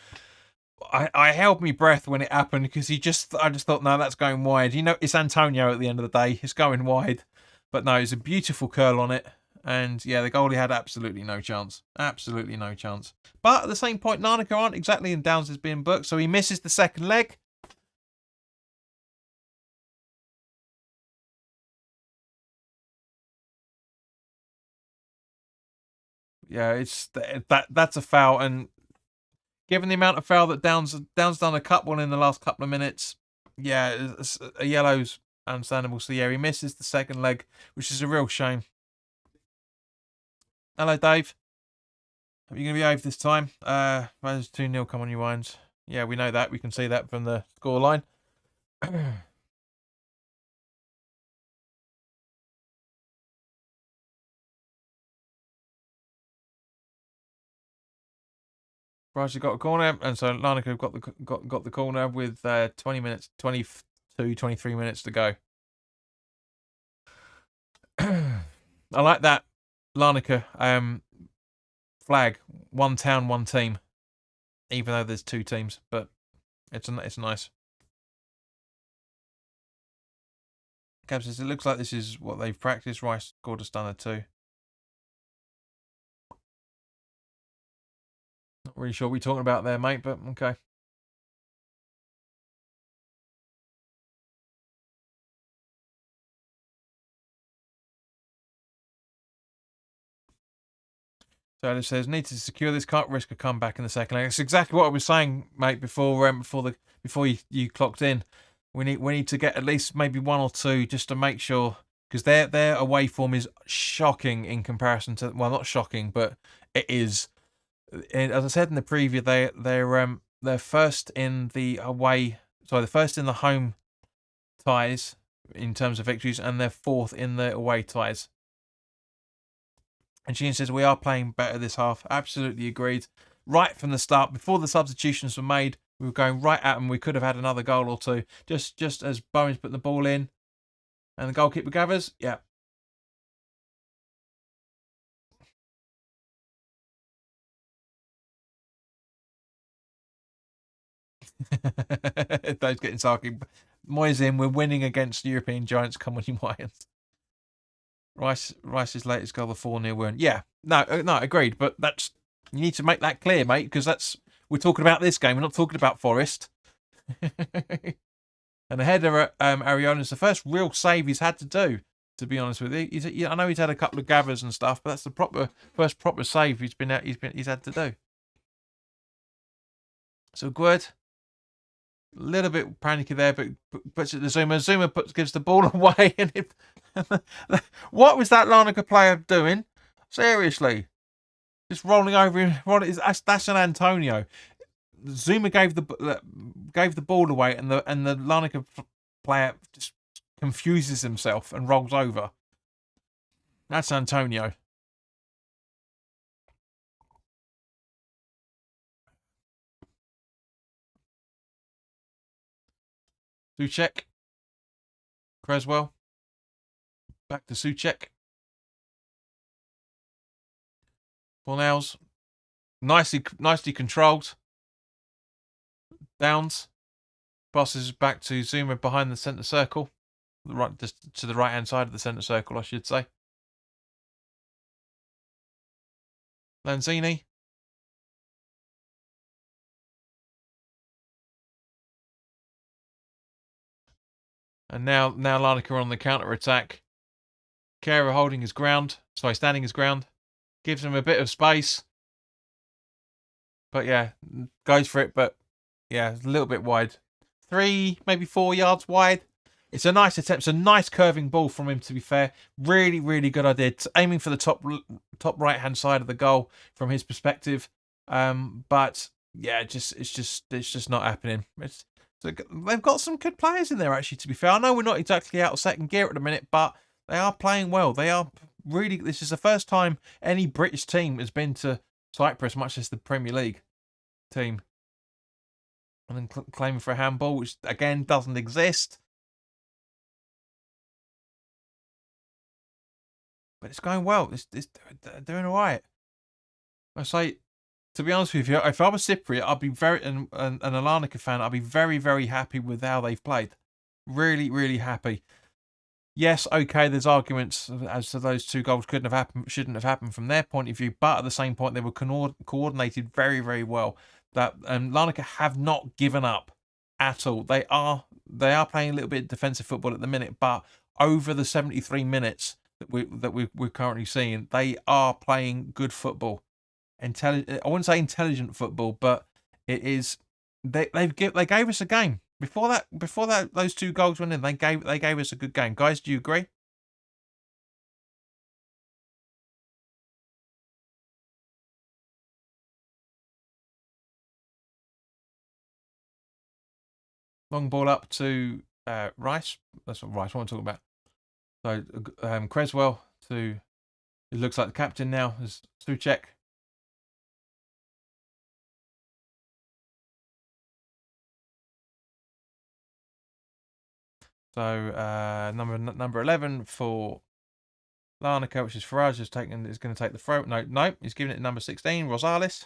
Speaker 1: I held my breath when it happened because I just thought, no, that's going wide. You know, it's Antonio at the end of the day. It's going wide. But no, it's a beautiful curl on it. And yeah, the goalie had absolutely no chance. Absolutely no chance. But at the same point, Larnaca aren't exactly in Downs as being booked, so he misses the second leg. Yeah, that's a foul, and given the amount of foul that Downs done a couple in the last couple of minutes, yeah, a yellow's understandable. So yeah, he misses the second leg, which is a real shame. Hello, Dave. Are you going to behave this time? There's 2-0, come on you wines. Yeah, we know that. We can see that from the scoreline. Bryce got a corner, and so Larnaca got the corner with 23 minutes to go. I like that Larnaca flag. One town, one team. Even though there's two teams, but it's nice. Cab says it looks like this is what they've practiced. Rice scored a stunner too. Not really sure what you're talking about there, mate, but okay. So it says need to secure this. Can't risk a comeback in the second leg. That's exactly what I was saying, mate. Before you clocked in, we need to get at least maybe one or two just to make sure, because their away form is shocking in comparison to, well, not shocking, but it is. As I said in the preview, they're first in the they're first in the home ties in terms of victories, and they're fourth in the away ties. And Sheehan says, we are playing better this half. Absolutely agreed. Right from the start, before the substitutions were made, We were going right at them. We could have had another goal or two. Just as Bowen's putting the ball in and the goalkeeper gathers. Yeah. Those getting sarky. Moyes in. We're winning against European giants. Come on, you Lions. Rice's latest goal, the 4-0 win. Yeah. No, agreed. But that's, you need to make that clear, mate, because we're talking about this game. We're not talking about Forest. And the header at Ariona's the first real save he's had to do, to be honest with you. I know he's had a couple of gathers and stuff, but that's the first proper save he's had to do. So good. A little bit panicky there, but puts it to Zuma. Zuma gives the ball away. And what was that Larnaca player doing? Seriously, just rolling over him. That's an Antonio. Zuma gave the ball away, and the Larnaca player just confuses himself and rolls over. That's Antonio. Souček. Creswell. Back to Souček. Fornals. Nicely controlled. Downs. Passes back to Zuma behind the centre circle. Just to the right hand side of the centre circle, I should say. Lanzini. And now Larnaca on the counter attack. Kehrer holding his ground. Standing his ground. Gives him a bit of space. But yeah, goes for it. But yeah, a little bit wide. 3, maybe 4 yards wide. It's a nice attempt. It's a nice curving ball from him, to be fair. Really, really good idea. Aiming for the top right-hand side of the goal from his perspective. But yeah, it's just not happening. They've got some good players in there, actually, to be fair. I know we're not exactly out of second gear at the minute, but they are playing well. They are really... This is the first time any British team has been to Cyprus, much less the Premier League team. And then claiming for a handball, which, again, doesn't exist. But it's going well. They're doing all right. I say, to be honest with you, if I was Cypriot, I'd be and a Larnaca fan, I'd be very, very happy with how they've played. Really, really happy. Yes, okay, there's arguments as to those 2 goals shouldn't have happened from their point of view, but at the same point, they were coordinated very, very well. That Larnaca have not given up at all. They are playing a little bit of defensive football at the minute, but over the 73 minutes that we're currently seeing, they are playing good football. I wouldn't say intelligent football, but it is. They gave us a game before that. Those 2 goals went in. They gave us a good game, guys. Do you agree? Long ball up to Rice. That's what Rice. What I'm talking about. So Creswell to. It looks like the captain now is Souček. So number 11 for Larnaca, which is Farage, is going to take the throw. No, he's giving it to number 16, Rosales.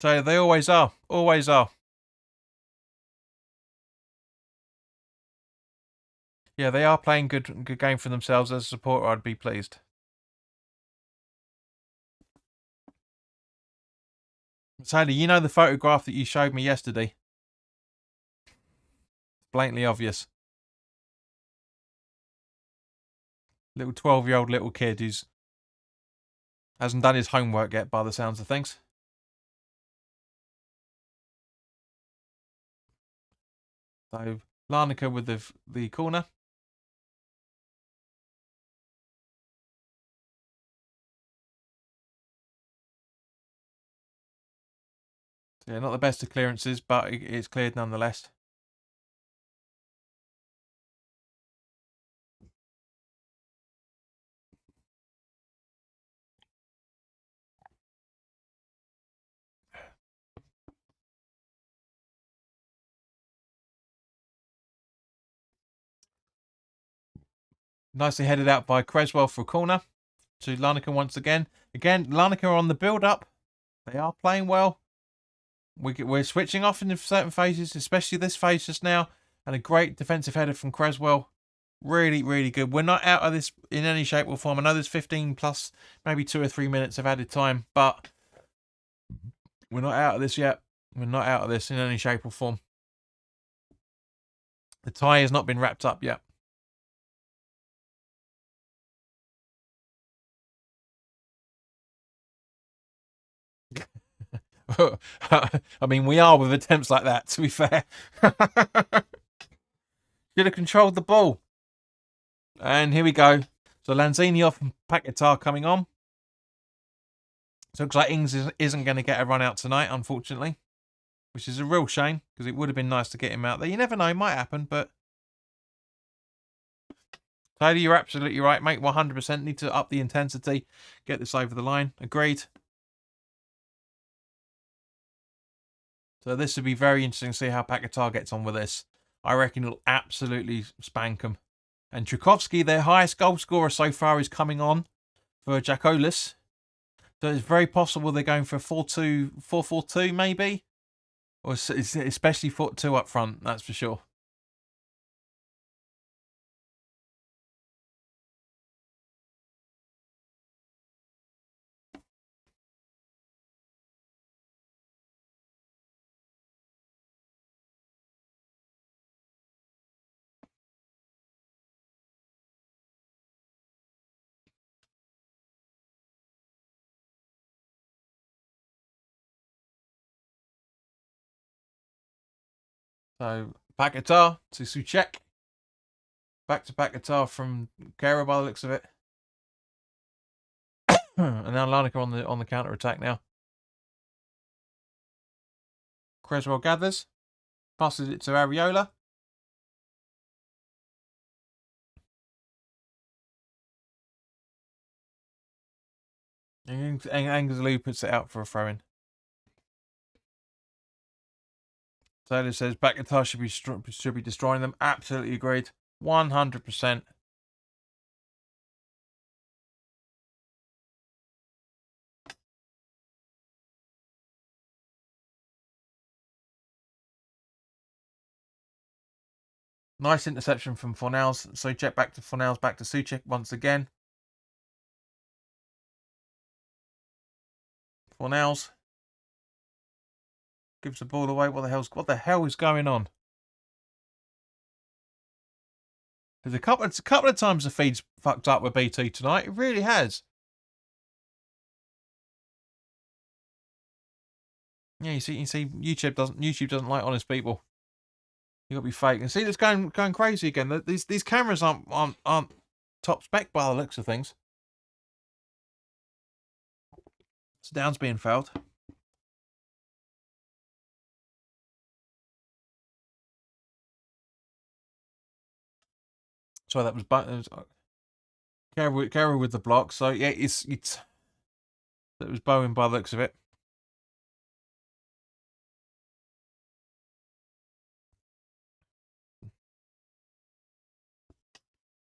Speaker 1: So they always are. Always are. Yeah, they are playing good game for themselves. As a supporter, I'd be pleased. Sadly, you know the photograph that you showed me yesterday? Blatantly obvious. Little 12-year-old little kid who's hasn't done his homework yet, by the sounds of things. So Larnaca with the corner. Yeah, not the best of clearances, but it's cleared nonetheless. Nicely headed out by Creswell for a corner to Larnaca once again. Again, Larnaca are on the build-up. They are playing well. We're switching off in certain phases, especially this phase just now. And a great defensive header from Creswell. Really, really good. We're not out of this in any shape or form. I know there's 15 plus, maybe 2 or 3 minutes of added time, but we're not out of this yet. We're not out of this in any shape or form. The tie has not been wrapped up yet. I mean, we are with attempts like that, to be fair. Should have controlled the ball. And here we go. So Lanzini off and Paquetá coming on. So it looks like Ings isn't going to get a run out tonight, unfortunately. Which is a real shame, because it would have been nice to get him out there. You never know, it might happen, but... Taylor, you're absolutely right, mate. 100% need to up the intensity. Get this over the line. Agreed. So this would be very interesting to see how Paquetá gets on with this. I reckon it'll absolutely spank them. And Tchaikovsky, their highest goal scorer so far, is coming on for Jacolis. So it's very possible they're going for a 4-4-2 maybe. Or especially 4-2 up front, that's for sure. So Paquetá to Souček. Back to Paquetá from Kera by the looks of it. And now Larnaca on the counter attack now. Creswell gathers. Passes it to Areola. And Angeslou puts it out for a throw-in. Taylor says Paquetá should be destroying them. Absolutely agreed. 100%. Nice interception from Fornals. So check back to Fornals, back to Souček once again. Fornals gives the ball away. What the hell is going on? There's a couple of times the feed's fucked up with BT tonight. It really has. Yeah, you see, YouTube doesn't like honest people. You got to be fake. And see, it's going crazy again. These cameras aren't top spec by the looks of things. So down's being fouled. Sorry, that was Carroll with the block. So yeah, it was Bowen by the looks of it.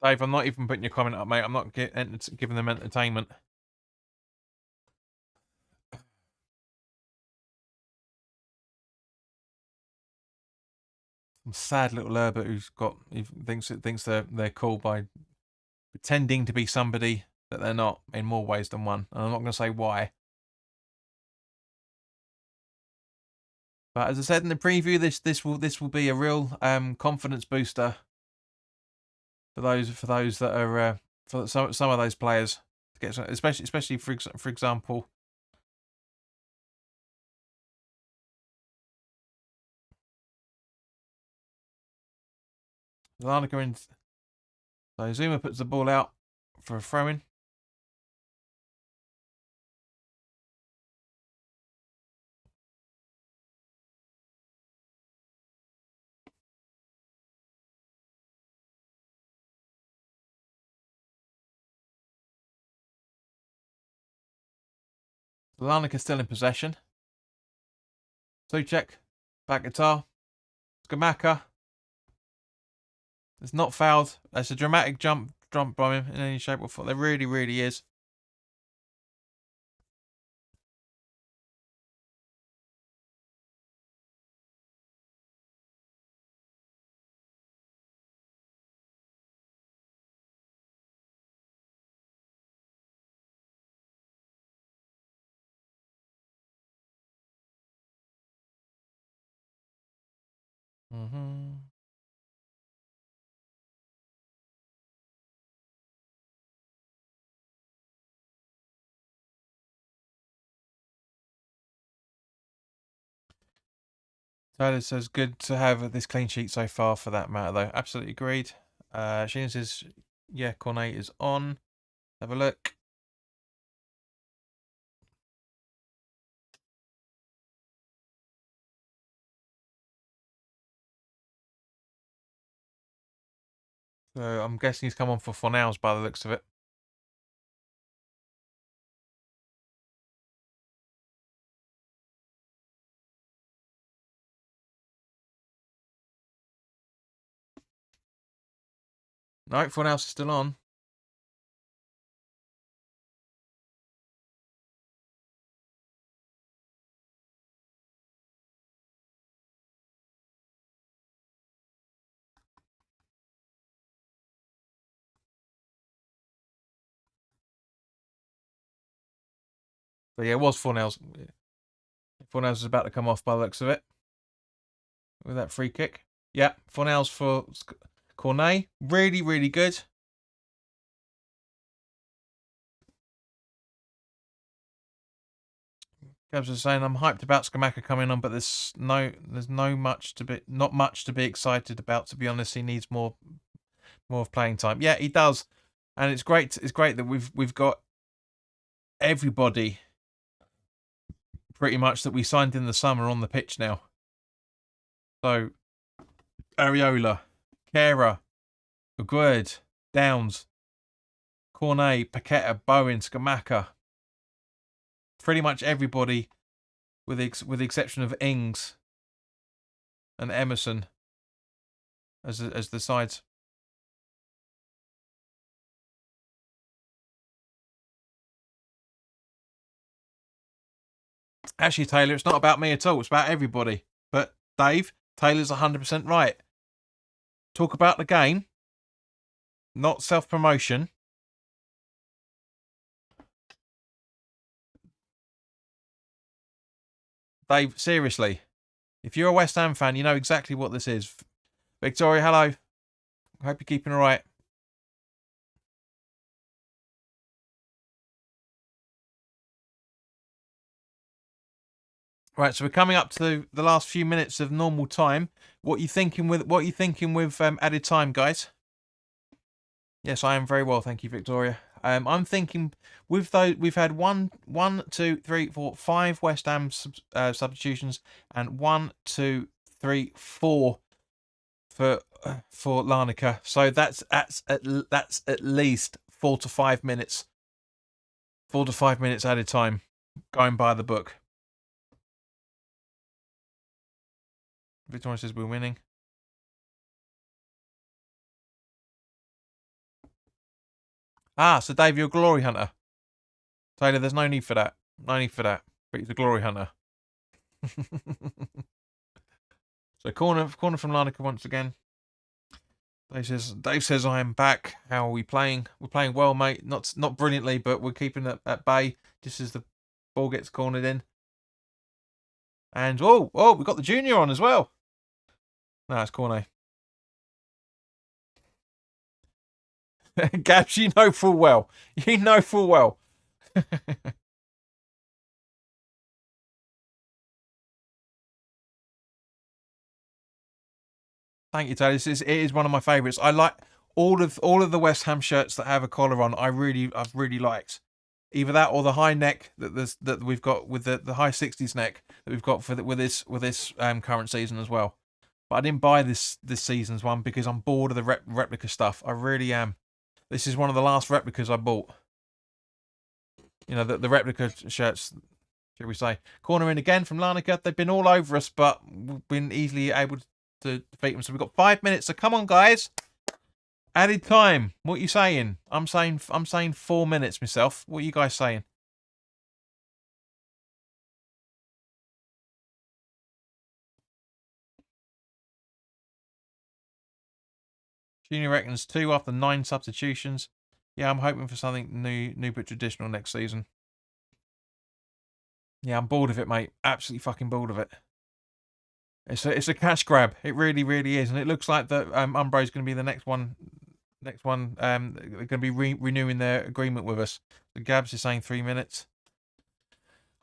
Speaker 1: Dave, I'm not even putting your comment up, mate. I'm not giving them entertainment. Some sad little Herbert he thinks they're cool by pretending to be somebody that they're not in more ways than one. And I'm not going to say why. But as I said in the preview, this will be a real confidence booster for those that are for some of those players to get, especially for example. Larnaca in. So Zuma puts the ball out for a throw-in. Larnaca still in possession. Suchek, back guitar. Skamaka. It's not fouled. That's a dramatic jump by him in any shape or form. There really, really is. Tyler says, good to have this clean sheet so far for that matter, though. Absolutely agreed. Sheena says, yeah, Cornet is on. Have a look. So I'm guessing he's come on for Fornals by the looks of it. No, Fornals is still on. But yeah, it was Fornals. Fornals is about to come off by the looks of it. With that free kick. Yeah, Fornals for Cornet. Really, really good. Gabs was saying, I'm hyped about Skamaka coming on, but there's not much to be excited about, to be honest. He needs more of playing time. Yeah, he does. And it's great that we've got everybody pretty much that we signed in the summer on the pitch now. So Areola, Kera, Aguerd, Downs, Cornet, Paqueta, Bowen, Skamaka. Pretty much everybody, with the exception of Ings and Emerson, as the sides. Actually, Taylor, it's not about me at all. It's about everybody. But Dave, Taylor's 100% right. Talk about the game, not self-promotion. Dave, seriously, if you're a West Ham fan, you know exactly what this is. Victoria, hello. Hope you're keeping all right. Right, so we're coming up to the last few minutes of normal time. What are you thinking with added time, guys? Yes, I am very well, thank you, Victoria. I'm thinking with those we've had 1, 2, 3, 4, 5 West Ham substitutions and 1, 2, 3, 4 for Larnaca. So that's at least 4 to 5 minutes. 4 to 5 minutes added time, going by the book. Victoria says we're winning. Ah, so Dave, you're a glory hunter. Taylor, there's no need for that. No need for that. But he's a glory hunter. So corner from Larnaca once again. Dave says I am back. How are we playing? We're playing well, mate. Not brilliantly, but we're keeping it at bay just as the ball gets cornered in. And oh, we've got the junior on as well. No, it's Cornet. Gabs, you know full well. You know full well. Thank you, Taylor. It is one of my favourites. I like all of the West Ham shirts that have a collar on. I've really liked. Either that or the high neck that we've got with the high 60s neck that we've got with this current season as well. But I didn't buy this season's one because I'm bored of the replica stuff. I really am. This is one of the last replicas I bought. You know, the replica shirts. shall we say. Corner in again from Larnaca. They've been all over us, but we've been easily able to defeat them. So we've got 5 minutes. So come on, guys. Added time. What are you saying? I'm saying 4 minutes myself. What are you guys saying? Junior reckons 2 after 9 substitutions. Yeah, I'm hoping for something new but traditional next season. Yeah, I'm bored of it, mate. Absolutely fucking bored of it. It's a cash grab. It really, really is, and it looks like that Umbro is going to be the next one. They're going to be renewing their agreement with us. The Gabs is saying 3 minutes.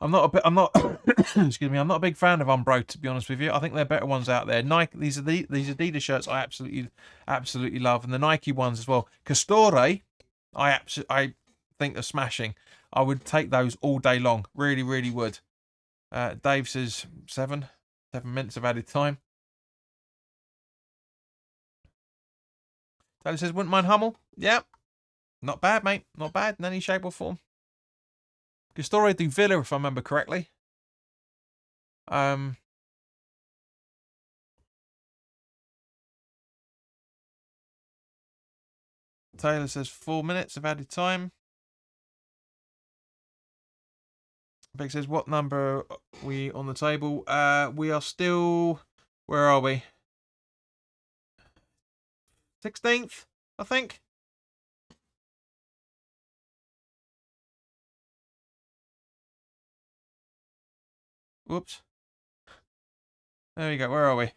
Speaker 1: I'm not. Excuse me. I'm not a big fan of Umbro, to be honest with you. I think there are better ones out there. Nike. These Adidas shirts I absolutely love, and the Nike ones as well. Castore, I think are smashing. I would take those all day long. Really, really would. Dave says 7 minutes of added time. Taylor says, wouldn't mind Hummel. Yep. Not bad, mate. Not bad in any shape or form. Castore do Villa, if I remember correctly. Taylor says 4 minutes of added time. Beck says, what number are we on the table? We are still... Where are we? 16th, I think. Whoops. There we go. Where are we?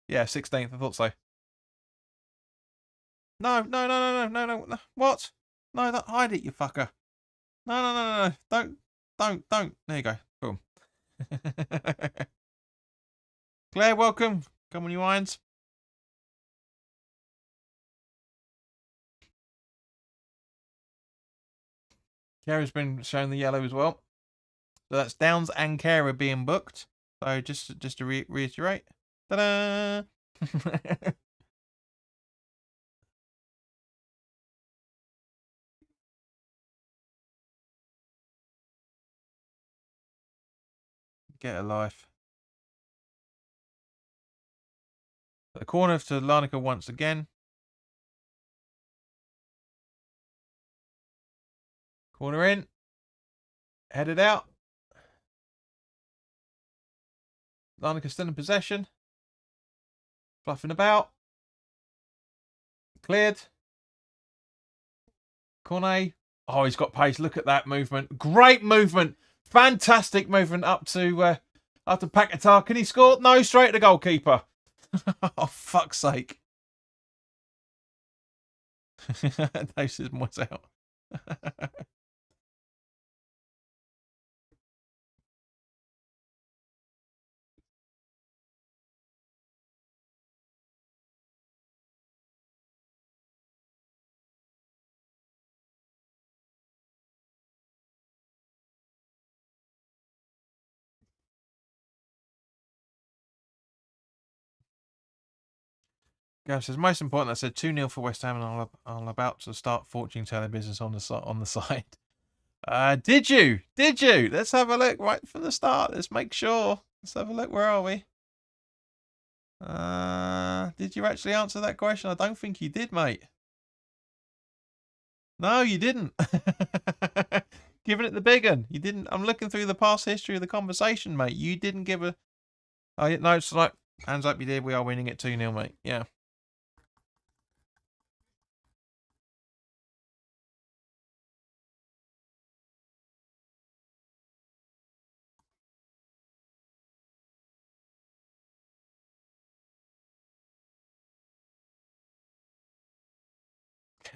Speaker 1: Yeah, 16th. I thought so. No. What? No, hide it, you fucker. No. Don't. There you go. Boom. Claire, welcome. Come on, you irons. Kara's been shown the yellow as well. So that's Downs and Kara being booked. So just to reiterate. Ta-da! Get a life. The corner to Larnaca once again. Corner in. Headed out. Larnaca still in possession. Fluffing about. Cleared. Cornet. Oh, he's got pace. Look at that movement. Great movement. Fantastic movement up to Paquetá. Can he score? No, straight to the goalkeeper. Oh, fuck's sake. Dave says Moyes out. Gav says, most important, I said 2-0 for West Ham, and I'm about to start fortune telling business on the side. Did you? Let's have a look right from the start. Let's make sure. Let's have a look. Where are we? Did you actually answer that question? I don't think you did, mate. No, you didn't. Giving it the big one. You didn't. I'm looking through the past history of the conversation, mate. You didn't give a... Oh, no, it's like, hands up you did. We are winning at 2-0, mate. Yeah.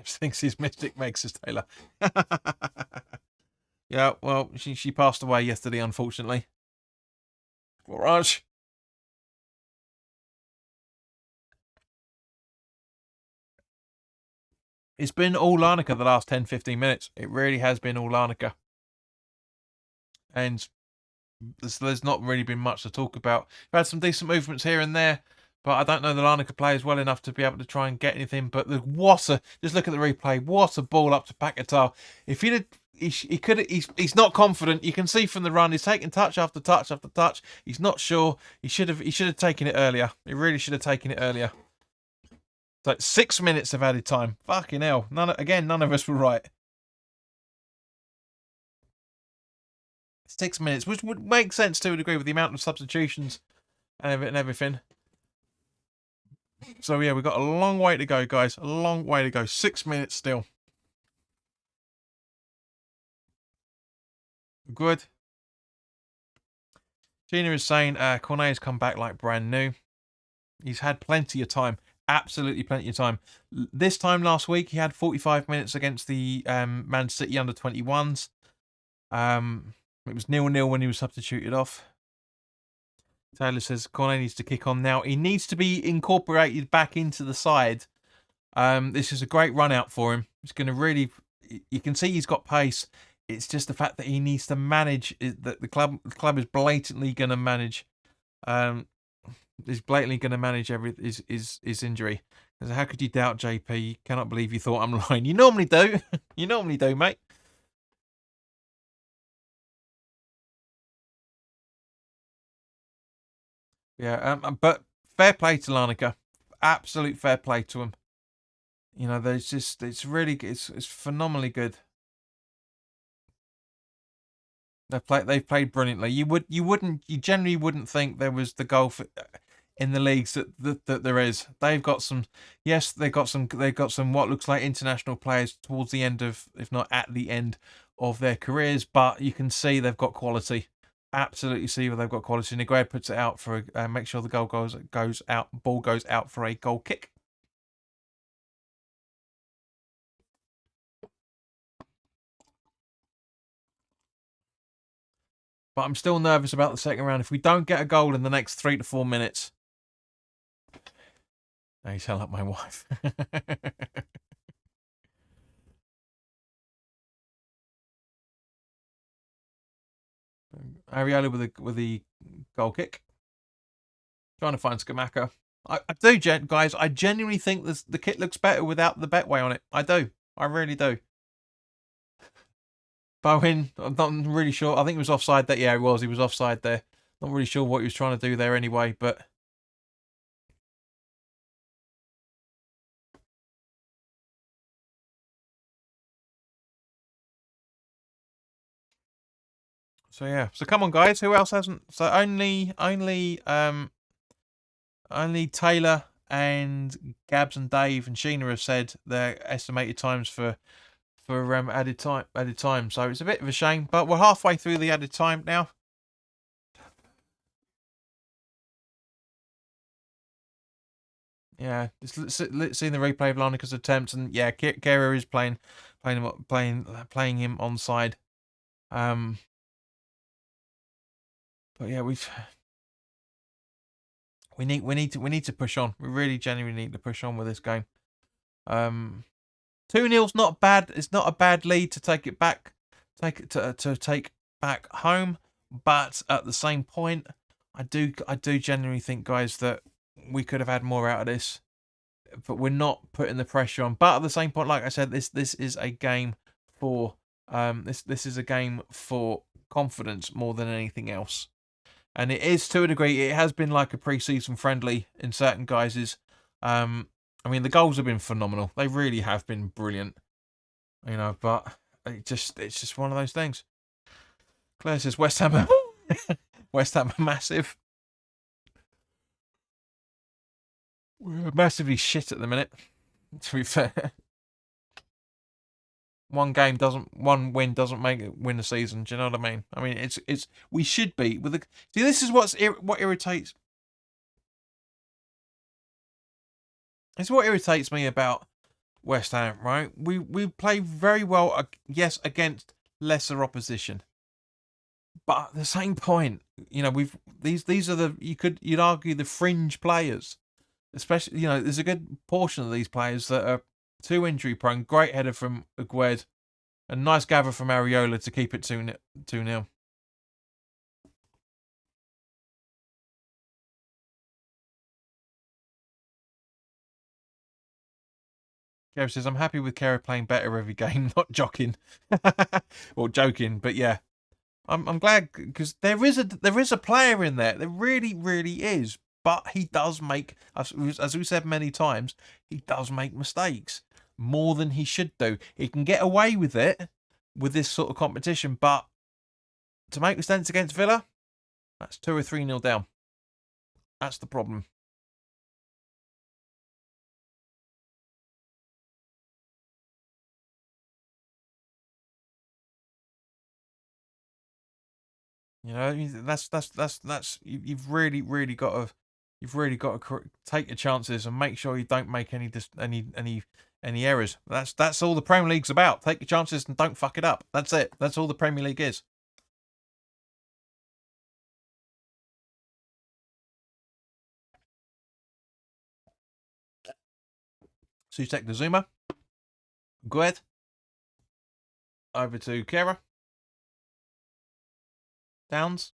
Speaker 1: Thinks his mystic makes us Taylor. Yeah, well, she passed away yesterday, unfortunately. Courage. It's been all Larnaca the last 10-15 minutes. It really has been all Larnaca. And there's not really been much to talk about. We've had some decent movements here and there, But I don't know the Larnaca players well enough to be able to try and get anything. But just look at the replay. What a ball up to Paquetá. If he could he's not confident. You can see from the run, he's taking touch after touch after touch. He's not sure. He should have taken it earlier. He really should have taken it earlier. So 6 minutes of added time. Fucking hell. None of us were right. 6 minutes, which would make sense to a degree with the amount of substitutions and everything. So yeah, we've got a long way to go, guys. A long way to go. 6 minutes still. Good. Gina is saying Cornet's come back like brand new. He's had plenty of time. Absolutely plenty of time. This time last week, he had 45 minutes against the Man City under-21s. It was 0-0 when he was substituted off. Taylor says Cornet needs to kick on now. He needs to be incorporated back into the side. This is a great run out for him. He's going to really... You can see he's got pace. It's just the fact that he needs to manage... That the club is blatantly going to manage... is blatantly going to manage his injury. So how could you doubt JP? You cannot believe you thought I'm lying. You normally do. You normally do, mate. Yeah, but fair play to Larnaca. Absolute fair play to him. You know, it's phenomenally good. They've played brilliantly. You generally wouldn't think there was the goal in the leagues that there is. They've got some what looks like international players towards the end of, if not at the end of their careers, but you can see they've got quality. Absolutely see where they've got quality. Negreira puts it out for make sure the ball goes out for a goal kick. But I'm still nervous about the second round. If we don't get a goal in the next 3 to 4 minutes. Now you sound like my wife. Areola with the goal kick. Trying to find Scamacca. I do, guys. I genuinely think the kit looks better without the Betway on it. I do. I really do. Bowen, I'm not really sure. I think he was offside there. Yeah, he was. He was offside there. Not really sure what he was trying to do there anyway, but... So yeah. So come on, guys. Who else hasn't? So only Taylor and Gabs and Dave and Sheena have said their estimated times for added time. So it's a bit of a shame, but we're halfway through the added time now. Yeah, just seeing the replay of Larnaca's attempts, and yeah, Kera is playing him onside. But yeah, we need to push on. We really genuinely need to push on with this game. 2-0's not bad. It's not a bad lead to take it back, to take back home. But at the same point, I do genuinely think, guys, that we could have had more out of this. But we're not putting the pressure on. But at the same point, like I said, this is a game for this is a game for confidence more than anything else. And it is, to a degree, it has been like a pre-season friendly in certain guises. I mean, the goals have been phenomenal. They really have been brilliant. You know, but it's just one of those things. Claire says West Ham are massive. We're massively shit at the minute, to be fair. One win doesn't make it win the season. Do you know what I mean? I mean, it's we should be with the. See, this is what irritates. It's what irritates me about West Ham, right? We play very well, yes, against lesser opposition, but at the same point, you know, these are you'd argue the fringe players, especially, you know, there's a good portion of these players that are too injury prone. Great header from Agued. A nice gather from Areola to keep it 2-0. Kerry says, I'm happy with Kerry playing better every game, not joking. Or joking, but yeah. I'm glad, because there is a player in there. There really, really is. But he does make, as we said many times, he does make mistakes. More than he should do. He can get away with it with this sort of competition, but to make mistakes against Villa, that's 2 or 3-0 down. That's the problem. You know, that's you've really got to take your chances and make sure you don't make any errors. That's all the Premier League's about. Take your chances and don't fuck it up. That's it. That's all the Premier League is. Susek to Zuma. Good. Over to Kera. Downs.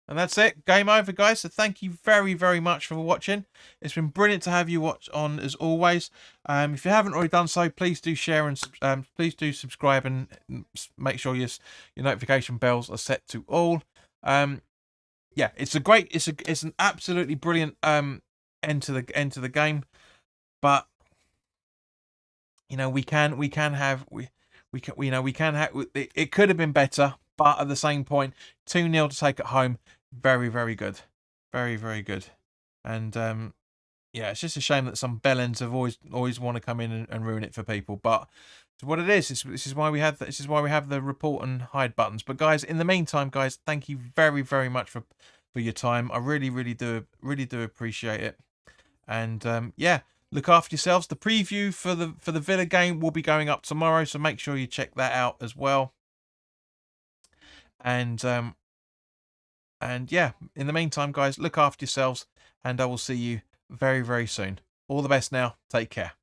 Speaker 1: And that's it. Game over, guys. So thank you very, very much for watching. It's been brilliant to have you watch on as always. If you haven't already done so, please do share and please do subscribe and make sure your notification bells are set to all. Yeah, it's an absolutely brilliant end to the game. But you know, we can have it could have been better, but at the same point, 2-0 to take it home. Very, very good. Very, very good. And yeah, it's just a shame that some bellends have always want to come in and ruin it for people. But it's what it is. This is why we have the report and hide buttons. But guys, in the meantime, guys, thank you very, very much for your time. I really do appreciate it. And yeah, look after yourselves. The preview for the Villa game will be going up tomorrow, so make sure you check that out as well. And yeah, in the meantime, guys, look after yourselves, and I will see you very, very soon. All the best now. Take care.